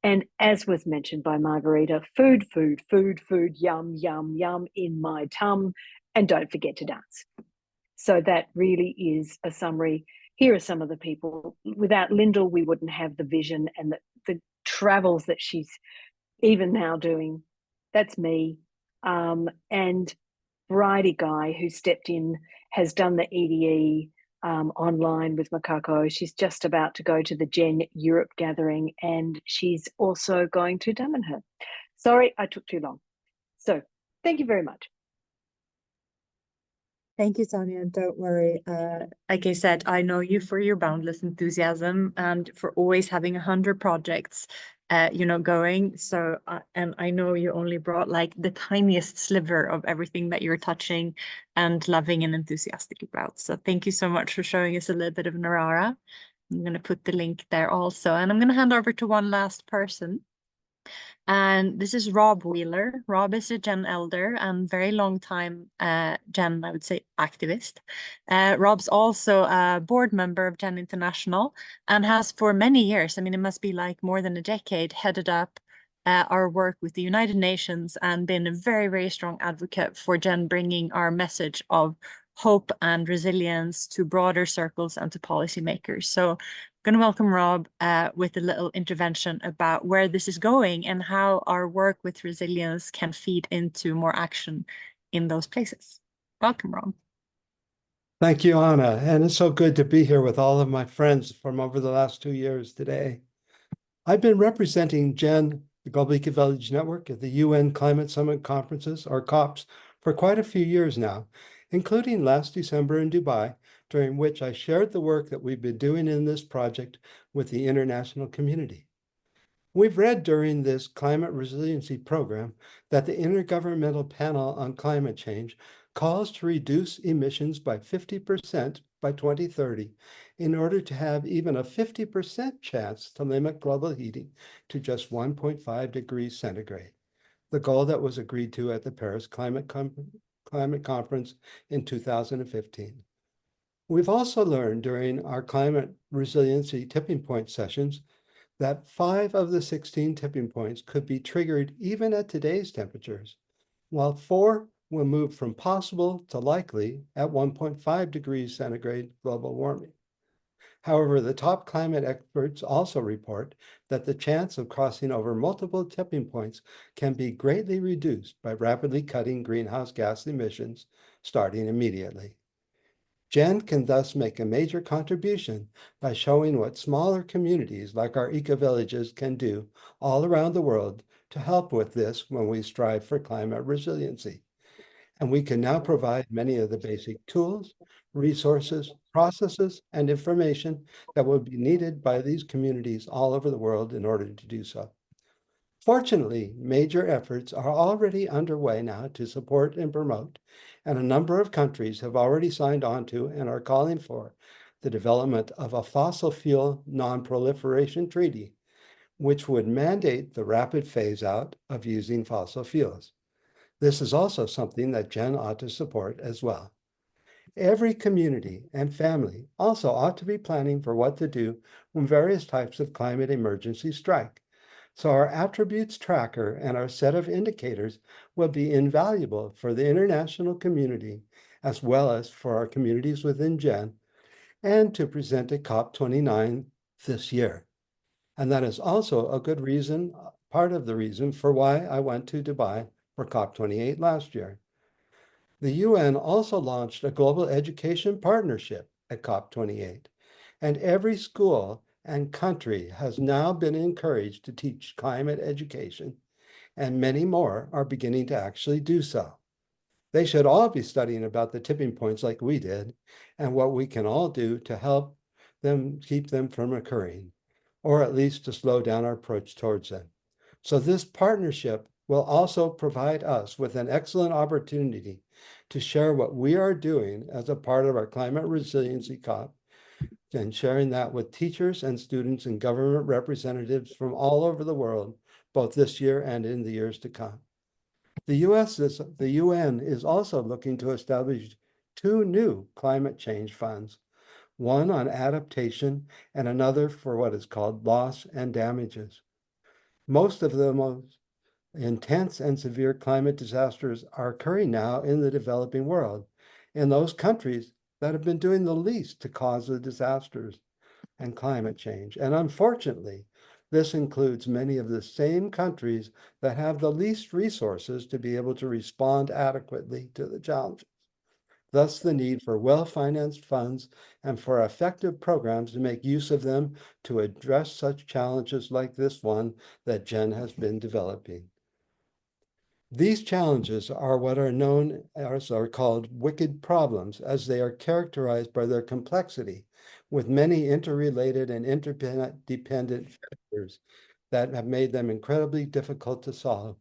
And as was mentioned by Margarita, food, food, food, food, yum, yum, yum in my tum. And don't forget to dance. So that really is a summary. Here are some of the people. Without Lyndall, we wouldn't have the vision and the travels that she's even now doing. That's me. And Bridie Guy, who stepped in, has done the EDE online with Makako. She's just about to go to the Gen Europe gathering, and she's also going to Damanhurst. Sorry, I took too long. So thank you very much. Thank you, Sonia. Don't worry. Like I said, I know you for your boundless enthusiasm and for always having 100 projects, going. So, and I know you only brought like the tiniest sliver of everything that you're touching and loving and enthusiastic about. So thank you so much for showing us a little bit of Narara. I'm going to put the link there also. And I'm going to hand over to one last person. And this is Rob Wheeler. Rob is a Gen elder and very long time Gen, I would say, activist. Rob's also a board member of Gen International and has for many years, I mean, it must be like more than a decade, headed up our work with the United Nations and been a very, very strong advocate for Gen bringing our message of hope and resilience to broader circles and to policymakers. So going to welcome Rob with a little intervention about where this is going and how our work with resilience can feed into more action in those places. Welcome, Rob. Thank you, Anna. And it's so good to be here with all of my friends from over the last 2 years today. I've been representing GEN, the Global Ecovillage Network, at the UN Climate Summit Conferences, or COPs, for quite a few years now, including last December in Dubai, during which I shared the work that we've been doing in this project with the international community. We've read during this climate resiliency program that the Intergovernmental Panel on Climate Change calls to reduce emissions by 50% by 2030 in order to have even a 50% chance to limit global heating to just 1.5 degrees centigrade, the goal that was agreed to at the Paris Climate Conference in 2015. We've also learned during our climate resiliency tipping point sessions that 5 of the 16 tipping points could be triggered even at today's temperatures, while 4 will move from possible to likely at 1.5 degrees centigrade global warming. However, the top climate experts also report that the chance of crossing over multiple tipping points can be greatly reduced by rapidly cutting greenhouse gas emissions starting immediately. GEN can thus make a major contribution by showing what smaller communities like our ecovillages can do all around the world to help with this when we strive for climate resiliency. And we can now provide many of the basic tools, resources, processes, and information that will be needed by these communities all over the world in order to do so. Fortunately, major efforts are already underway now to support and promote, and a number of countries have already signed on to and are calling for the development of a fossil fuel non-proliferation treaty, which would mandate the rapid phase out of using fossil fuels. This is also something that GEN ought to support as well. Every community and family also ought to be planning for what to do when various types of climate emergencies strike. So our attributes tracker and our set of indicators will be invaluable for the international community, as well as for our communities within GEN, and to present at COP29 this year. And that is also a good reason, part of the reason for why I went to Dubai for COP28 last year. The UN also launched a global education partnership at COP28, and every school and country has now been encouraged to teach climate education, and many more are beginning to actually do so. They should all be studying about the tipping points like we did, and what we can all do to help them keep them from occurring, or at least to slow down our approach towards them. So this partnership will also provide us with an excellent opportunity to share what we are doing as a part of our Climate Resiliency COP, and sharing that with teachers and students and government representatives from all over the world, both this year and in the years to come. The UN is also looking to establish 2 new climate change funds, one on adaptation and another for what is called loss and damages. Most of the most intense and severe climate disasters are occurring now in the developing world, in those countries that have been doing the least to cause the disasters and climate change. And unfortunately, this includes many of the same countries that have the least resources to be able to respond adequately to the challenges. Thus, the need for well-financed funds and for effective programs to make use of them to address such challenges like this one that Jen has been developing. These challenges are what are known as are called wicked problems, as they are characterized by their complexity, with many interrelated and interdependent factors that have made them incredibly difficult to solve.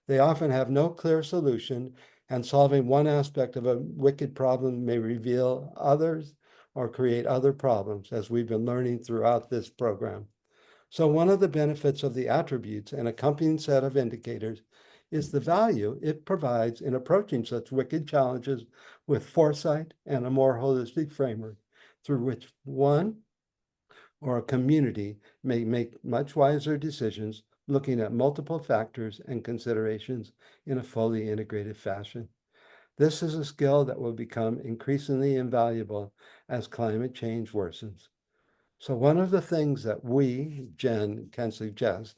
They often have no clear solution, and solving one aspect of a wicked problem may reveal others or create other problems, as we've been learning throughout this program. So one of the benefits of the attributes and accompanying set of indicators is the value it provides in approaching such wicked challenges with foresight and a more holistic framework through which one or a community may make much wiser decisions, looking at multiple factors and considerations in a fully integrated fashion. This is a skill that will become increasingly invaluable as climate change worsens. So one of the things that we, Jen, can suggest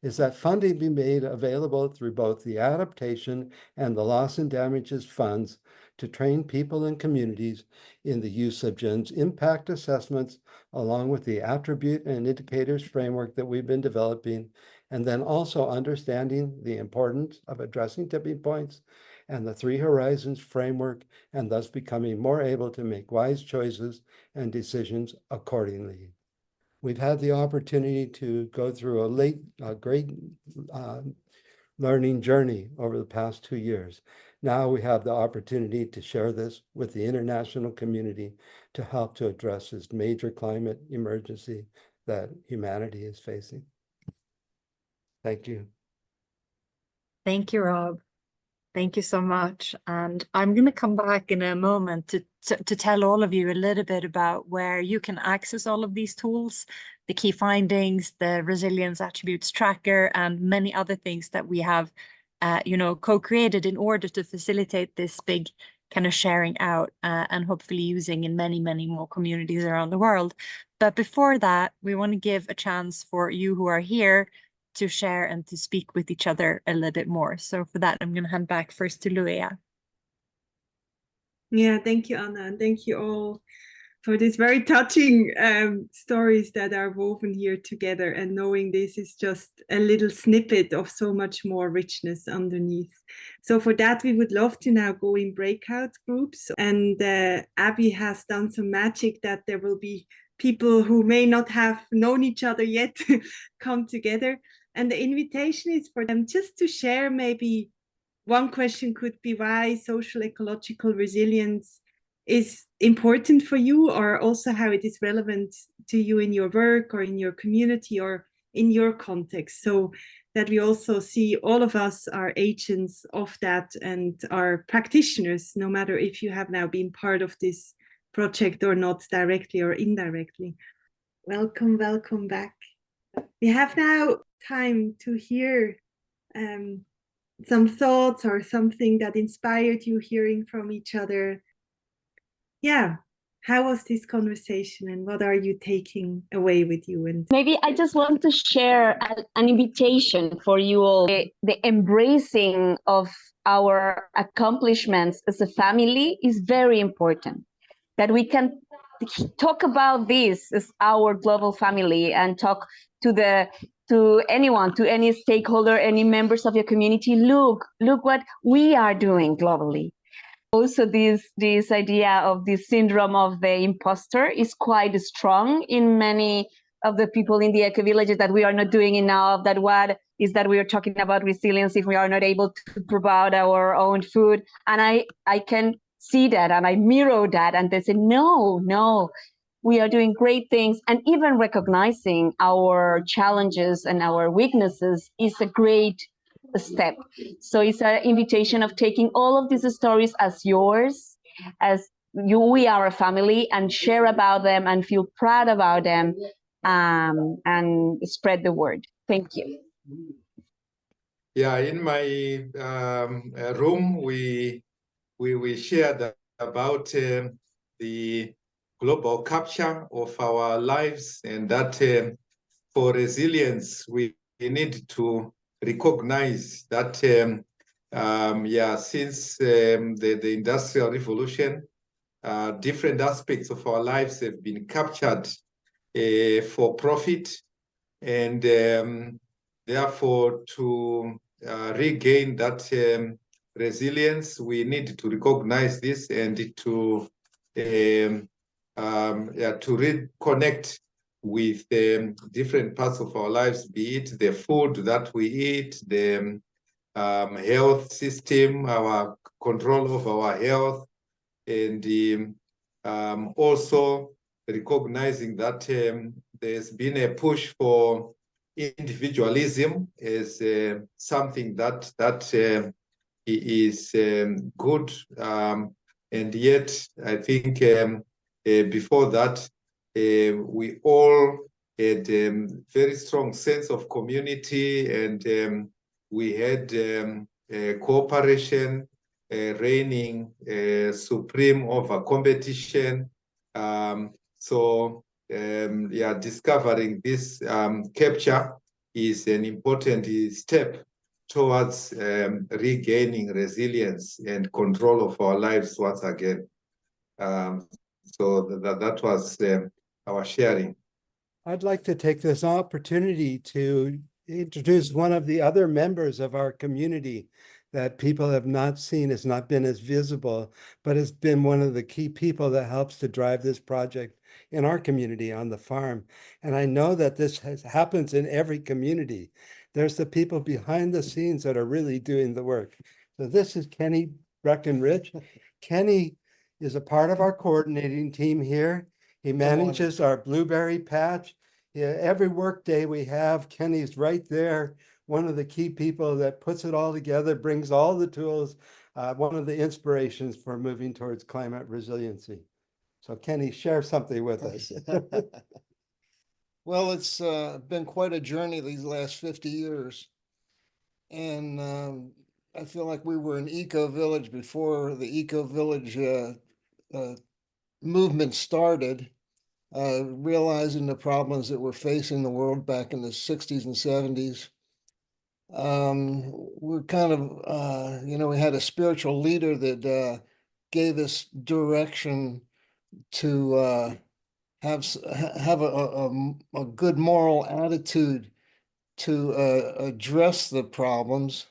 is that funding be made available through both the adaptation and the loss and damages funds to train people and communities in the use of Jen's impact assessments, along with the attribute and indicators framework that we've been developing, and then also understanding the importance of addressing tipping points and the 3 horizons framework, and thus becoming more able to make wise choices and decisions accordingly. We've had the opportunity to go through a great learning journey over the past 2 years. Now we have the opportunity to share this with the international community to help to address this major climate emergency that humanity is facing. Thank you. Thank you, Rob. Thank you so much. And I'm going to come back in a moment to tell all of you a little bit about where you can access all of these tools, the key findings, the resilience attributes tracker, and many other things that we have, co-created in order to facilitate this big kind of sharing out and hopefully using in many, many more communities around the world. But before that, we want to give a chance for you who are here to share and to speak with each other a little bit more. So for that, I'm going to hand back first to Luia. Yeah, thank you, Anna, and thank you all for these very touching stories that are woven here together, and knowing this is just a little snippet of so much more richness underneath. So for that, we would love to now go in breakout groups, and Abby has done some magic that there will be people who may not have known each other yet come together. And the invitation is for them just to share. Maybe one question could be why social ecological resilience is important for you, or also how it is relevant to you in your work or in your community or in your context, so that we also see all of us are agents of that and are practitioners, no matter if you have now been part of this project or not, directly or indirectly. Welcome, welcome back. We have now time to hear some thoughts or something that inspired you hearing from each other. Yeah, how was this conversation, and what are you taking away with you? And maybe I just want to share an invitation for you all. The embracing of our accomplishments as a family is very important. That we can talk about this as our global family and talk to anyone, to any stakeholder, any members of your community. Look what we are doing globally. Also, this idea of the syndrome of the imposter is quite strong in many of the people in the eco-villages, that we are not doing enough, that what is that we are talking about resilience if we are not able to provide our own food. And I can see that and I mirror that, and they say, no, we are doing great things. And even recognizing our challenges and our weaknesses is a great step. So it's an invitation of taking all of these stories as yours, as we are a family, and share about them and feel proud about them, and spread the word. Thank you. Yeah, in my room, we shared about the global capture of our lives, and that for resilience, we need to recognize that, since the Industrial Revolution, different aspects of our lives have been captured for profit, and therefore to regain that resilience, we need to recognize this and to reconnect with different parts of our lives, be it the food that we eat, the health system, our control of our health, and also recognizing that there's been a push for individualism as something that is good, and yet I think before that we all had a very strong sense of community, and we had cooperation reigning supreme over competition. Discovering this capture is an important step towards regaining resilience and control of our lives once again. So that was our sharing. I'd like to take this opportunity to introduce one of the other members of our community that people have not seen, has not been as visible, but has been one of the key people that helps to drive this project in our community on the farm. And I know that this happens in every community. There's the people behind the scenes that are really doing the work. So this is Kenny Breckenridge. Kenny is a part of our coordinating team here. He manages our blueberry patch. Yeah, every work day we have, Kenny's right there, one of the key people that puts it all together, brings all the tools, one of the inspirations for moving towards climate resiliency. So Kenny, share something with us. Well, it's been quite a journey these last 50 years. And I feel like we were an eco-village before the eco-village movement started, realizing the problems that were facing the world back in the 60s and 70s. We're kind of, we had a spiritual leader that gave us direction to have a good moral attitude to address the problems.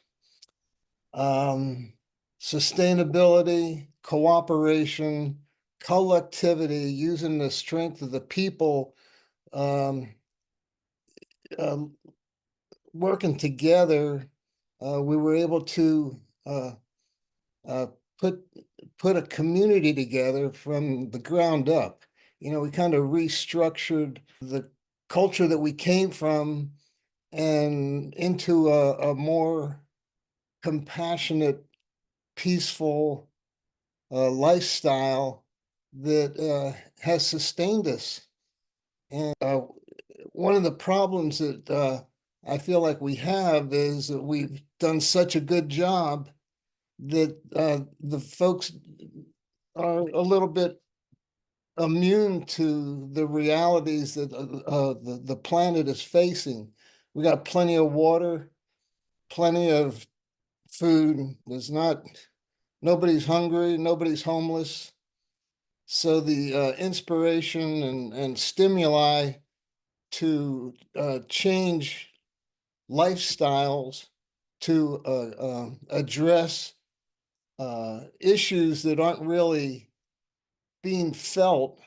Sustainability, cooperation, collectivity, using the strength of the people, working together, we were able to put a community together from the ground up. We kind of restructured the culture that we came from and into a more compassionate, peaceful lifestyle that has sustained us. And one of the problems that I feel like we have is that we've done such a good job that the folks are a little bit immune to the realities that the planet is facing. We got plenty of water, plenty of food. Nobody's hungry, nobody's homeless. So the inspiration and stimuli to change lifestyles, to address issues that aren't really being felt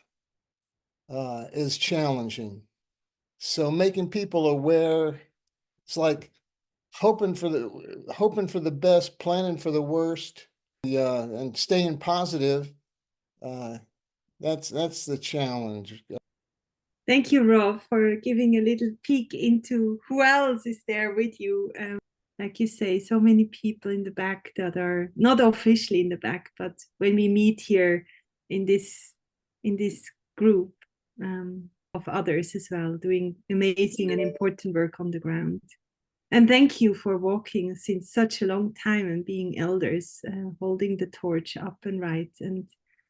is challenging. So making people aware, it's like hoping for the best, planning for the worst, and staying positive. That's the challenge. Thank you, Rob, for giving a little peek into who else is there with you. Like you say, so many people in the back that are not officially in the back, but when we meet here in this group of others as well, doing amazing and important work on the ground. And thank you for walking since such a long time and being elders, holding the torch up and right. And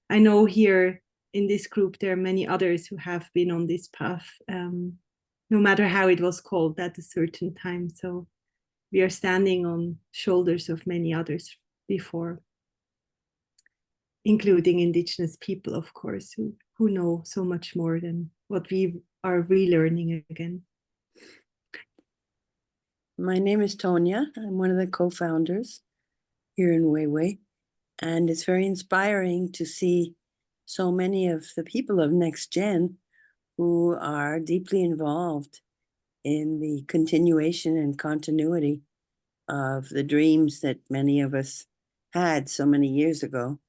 I know here in this group, there are many others who have been on this path, no matter how it was called at a certain time. So we are standing on shoulders of many others before, including Indigenous people, of course, who know so much more than what we are relearning again. My name is Tonya. I'm one of the co-founders here in Weiwei, and it's very inspiring to see so many of the people of Next Gen who are deeply involved in the continuation and continuity of the dreams that many of us had so many years ago.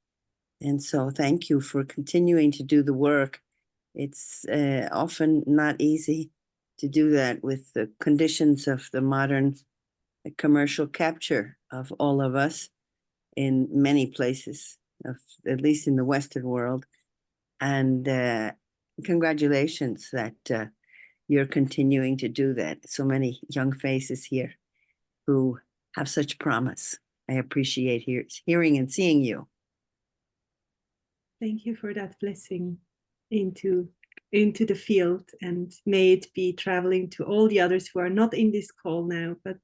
And so thank you for continuing to do the work. It's often not easy to do that with the conditions of the modern commercial capture of all of us in many places, at least in the Western world. And congratulations that you're continuing to do that. So many young faces here who have such promise. I appreciate hearing and seeing you. Thank you for that blessing into the field, and may it be traveling to all the others who are not in this call now, but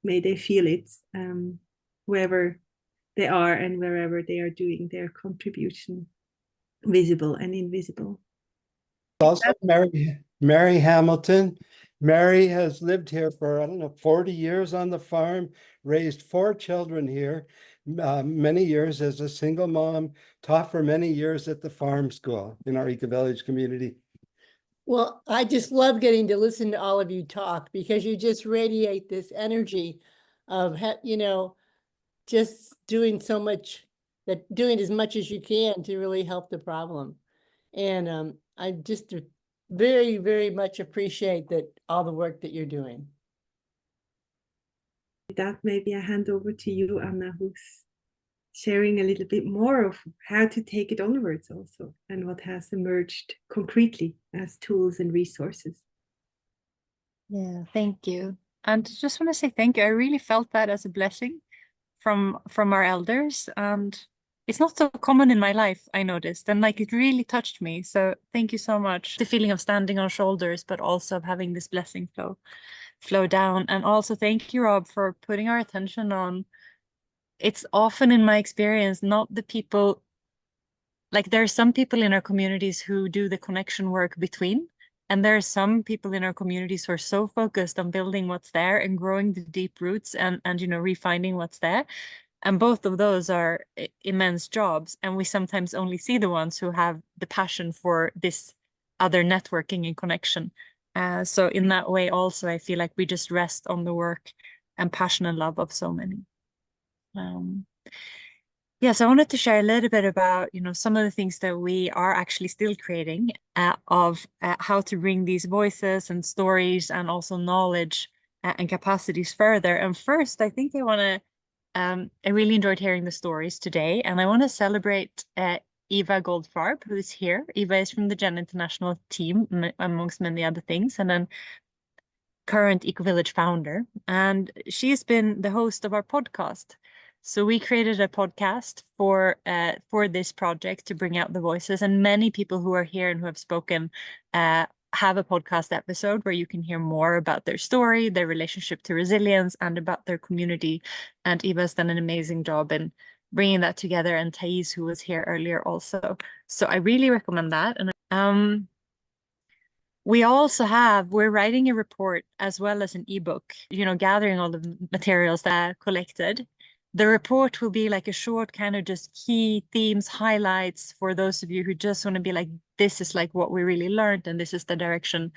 may they feel it, wherever they are and wherever they are doing their contribution, visible and invisible. Also, Mary Hamilton. Mary has lived here for, 40 years on the farm, raised 4 children here, many years as a single mom, taught for many years at the farm school in our Ecovillage community. Well, I just love getting to listen to all of you talk, because you just radiate this energy of, just doing so much, doing as much as you can to really help the problem. And I just very, very much appreciate all the work that you're doing. With that, maybe I hand over to you, Anna, who's sharing a little bit more of how to take it onwards also, and what has emerged concretely as tools and resources. Yeah, thank you. And just want to say thank you. I really felt that as a blessing from our elders, and it's not so common in my life, I noticed, and like it really touched me. So thank you so much. The feeling of standing on shoulders, but also of having this blessing flow down. And also thank you, Rob, for putting our attention on, it's often in my experience, not the people, like there are some people in our communities who do the connection work between, and there are some people in our communities who are so focused on building what's there and growing the deep roots and refining what's there. And both of those are immense jobs. And we sometimes only see the ones who have the passion for this other networking and connection. So in that way also, I feel like we just rest on the work and passion and love of so many. Yes, I wanted to share a little bit about, some of the things that we are actually still creating of how to bring these voices and stories and also knowledge and capacities further. And first, I think I really enjoyed hearing the stories today, and I want to celebrate Eva Goldfarb, who is here. Eva is from the Gen International team, amongst many other things, and then current Ecovillage founder. And she has been the host of our podcast. So we created a podcast for this project to bring out the voices, and many people who are here and who have spoken have a podcast episode where you can hear more about their story, their relationship to resilience, and about their community. And Eva's done an amazing job in bringing that together, and Thais, who was here earlier also. So I really recommend that. And we're writing a report as well as an ebook, gathering all the materials that are collected. The report will be like a short kind of just key themes, highlights for those of you who just want to be like, this is like what we really learned, and this is the direction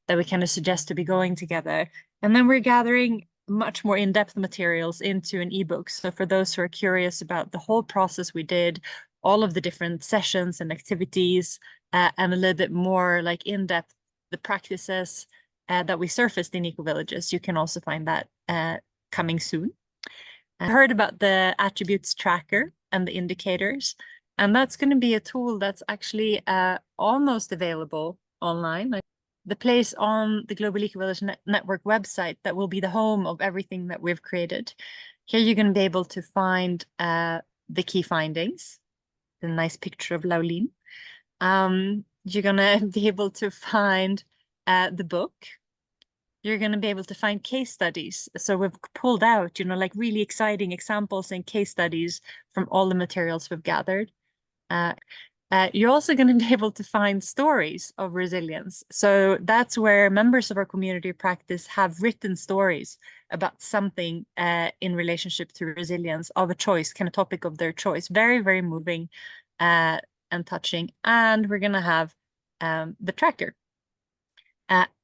that we kind of suggest to be going together. And then we're gathering much more in-depth materials into an ebook. So for those who are curious about the whole process we did, all of the different sessions and activities, and a little bit more like in-depth the practices that we surfaced in ecovillages, you can also find that coming soon. I heard about the attributes tracker and the indicators, and that's going to be a tool that's actually almost available online. The place on the Global Ecovillage Network website that will be the home of everything that we've created. Here you're going to be able to find the key findings, the nice picture of Lauline. You're going to be able to find the book. You're going to be able to find case studies. So we've pulled out, like really exciting examples and case studies from all the materials we've gathered. You're also going to be able to find stories of resilience. So that's where members of our community practice have written stories about something in relationship to resilience of a choice, kind of topic of their choice. Very, very moving and touching. And we're going to have the tracker,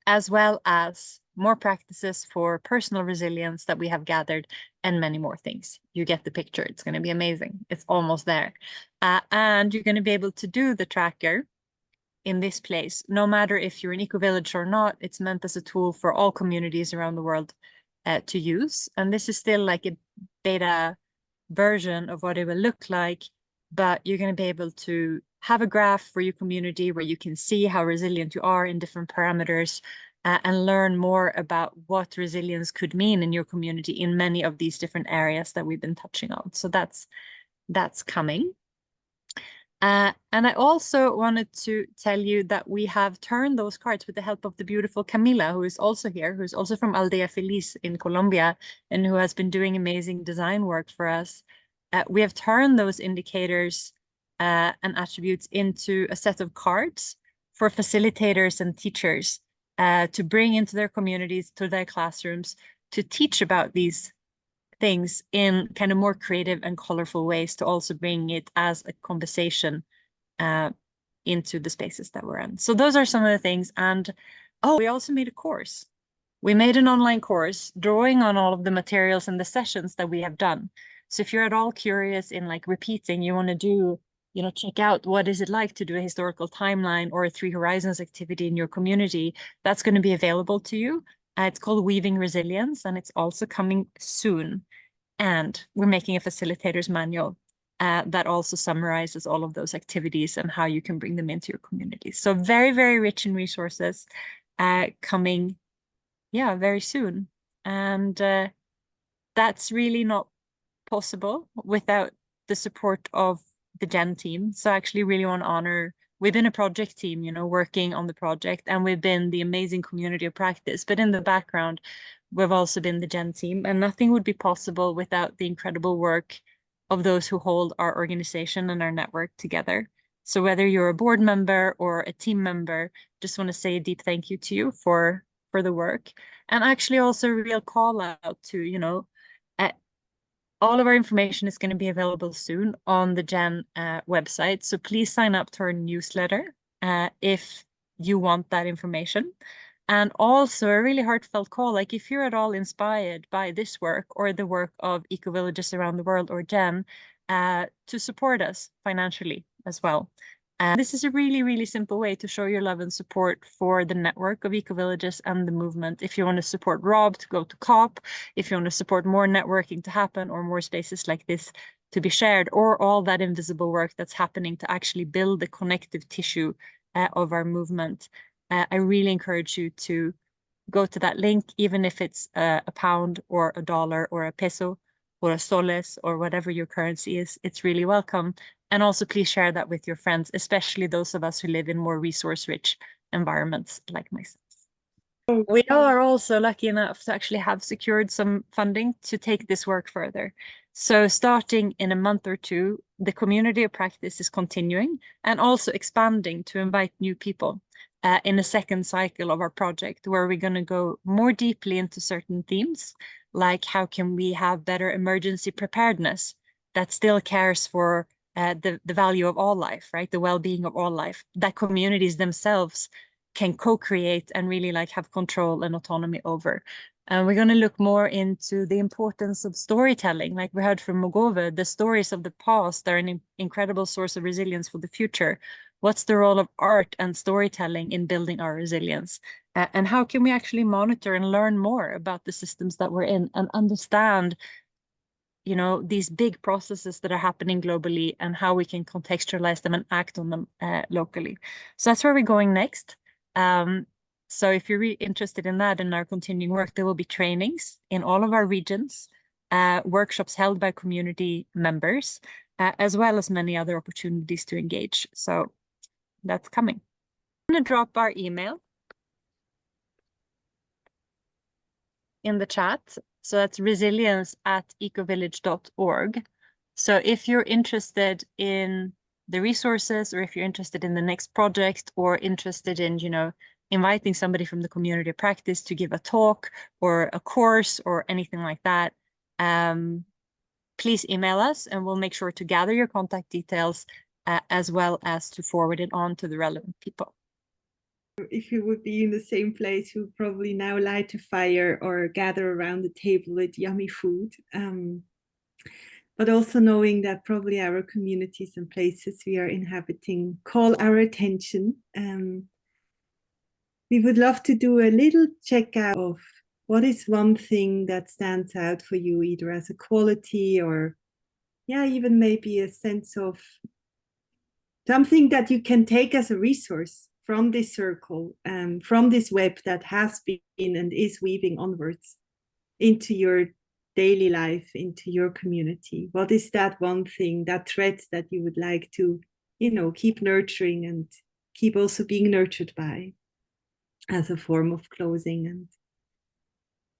as well as more practices for personal resilience that we have gathered, and many more things. You get the picture. It's going to be amazing. It's almost there. And you're going to be able to do the tracker in this place, no matter if you're an eco-village or not. It's meant as a tool for all communities around the world to use. And this is still like a beta version of what it will look like, but you're going to be able to have a graph for your community where you can see how resilient you are in different parameters, and learn more about what resilience could mean in your community in many of these different areas that we've been touching on. So that's coming. And I also wanted to tell you that we have turned those cards with the help of the beautiful Camila, who is also here, who's also from Aldea Feliz in Colombia, and who has been doing amazing design work for us. We have turned those indicators and attributes into a set of cards for facilitators and teachers to bring into their communities, to their classrooms, to teach about these things in kind of more creative and colorful ways, to also bring it as a conversation into the spaces that we're in. So those are some of the things. And we also made a course. We made an online course drawing on all of the materials and the sessions that we have done. So if you're at all curious in like repeating, you want to do, check out what is it like to do a historical timeline or a Three Horizons activity in your community, that's going to be available to you. It's called Weaving Resilience, and it's also coming soon. And we're making a facilitator's manual that also summarizes all of those activities and how you can bring them into your community. So very, very rich in resources coming, very soon. And that's really not possible without the support of the Gen team. So I actually really want to honor, we've been a project team, working on the project, and we've been the amazing community of practice, but in the background, we've also been the Gen team, and nothing would be possible without the incredible work of those who hold our organization and our network together. So whether you're a board member or a team member, just want to say a deep thank you to you for the work. And actually also a real call out to, all of our information is going to be available soon on the Gen website. So please sign up to our newsletter if you want that information. And also a really heartfelt call, like if you're at all inspired by this work or the work of ecovillages around the world or Gen, to support us financially as well. This is a really, really simple way to show your love and support for the network of ecovillages and the movement. If you want to support Rob to go to COP, if you want to support more networking to happen or more spaces like this to be shared, or all that invisible work that's happening to actually build the connective tissue of our movement, I really encourage you to go to that link, even if it's a pound or $1 or a peso, or soles, or whatever your currency is. It's really welcome. And also please share that with your friends, especially those of us who live in more resource-rich environments like myself. We are also lucky enough to actually have secured some funding to take this work further. So starting in a month or two, the community of practice is continuing and also expanding to invite new people in a second cycle of our project, where we're going to go more deeply into certain themes, like how can we have better emergency preparedness that still cares for the value of all life, right? The well-being of all life, that communities themselves can co-create and really like have control and autonomy over. And we're going to look more into the importance of storytelling. Like we heard from Mogove, the stories of the past are an incredible source of resilience for the future. What's the role of art and storytelling in building our resilience? And how can we actually monitor and learn more about the systems that we're in and understand, you know, these big processes that are happening globally and how we can contextualize them and act on them locally. So that's where we're going next. So if you're really interested in that and our continuing work, there will be trainings in all of our regions, workshops held by community members, as well as many other opportunities to engage. So that's coming. I'm going to drop our email in the chat. So that's resilience@ecovillage.org. So if you're interested in the resources, or if you're interested in the next project, or interested in, you know, inviting somebody from the community of practice to give a talk or a course or anything like that, please email us and we'll make sure to gather your contact details as well as to forward it on to the relevant people. If you would be in the same place, you would probably now light a fire or gather around the table with yummy food. But also knowing that probably our communities and places we are inhabiting call our attention. We would love to do a little checkout of what is one thing that stands out for you, either as a quality or, yeah, even maybe a sense of something that you can take as a resource from this circle, from this web that has been and is weaving onwards into your daily life, into your community. What is that one thing, that thread that you would like to, you know, keep nurturing and keep also being nurtured by, as a form of closing and,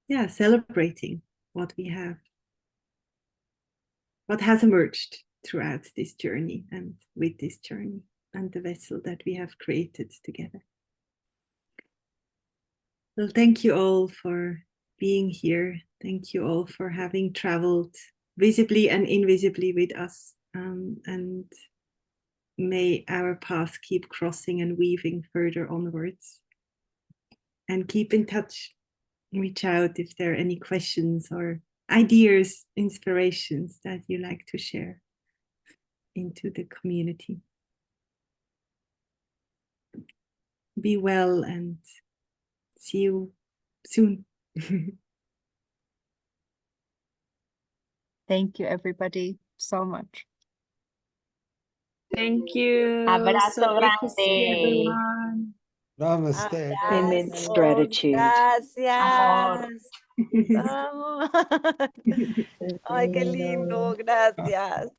yeah, celebrating what we have, what has emerged throughout this journey and with this journey and the vessel that we have created together. Well, thank you all for being here. Thank you all for having traveled visibly and invisibly with us. And may our paths keep crossing and weaving further onwards. And keep in touch. Reach out if there are any questions or ideas, inspirations that you like to share into the community. Be well and see you soon. Thank you, everybody, so much. Thank you. Abrazo So good to see grande. everyone. Namaste. Immense Gracias. gratitude. Gracias. Ay, qué lindo, gracias.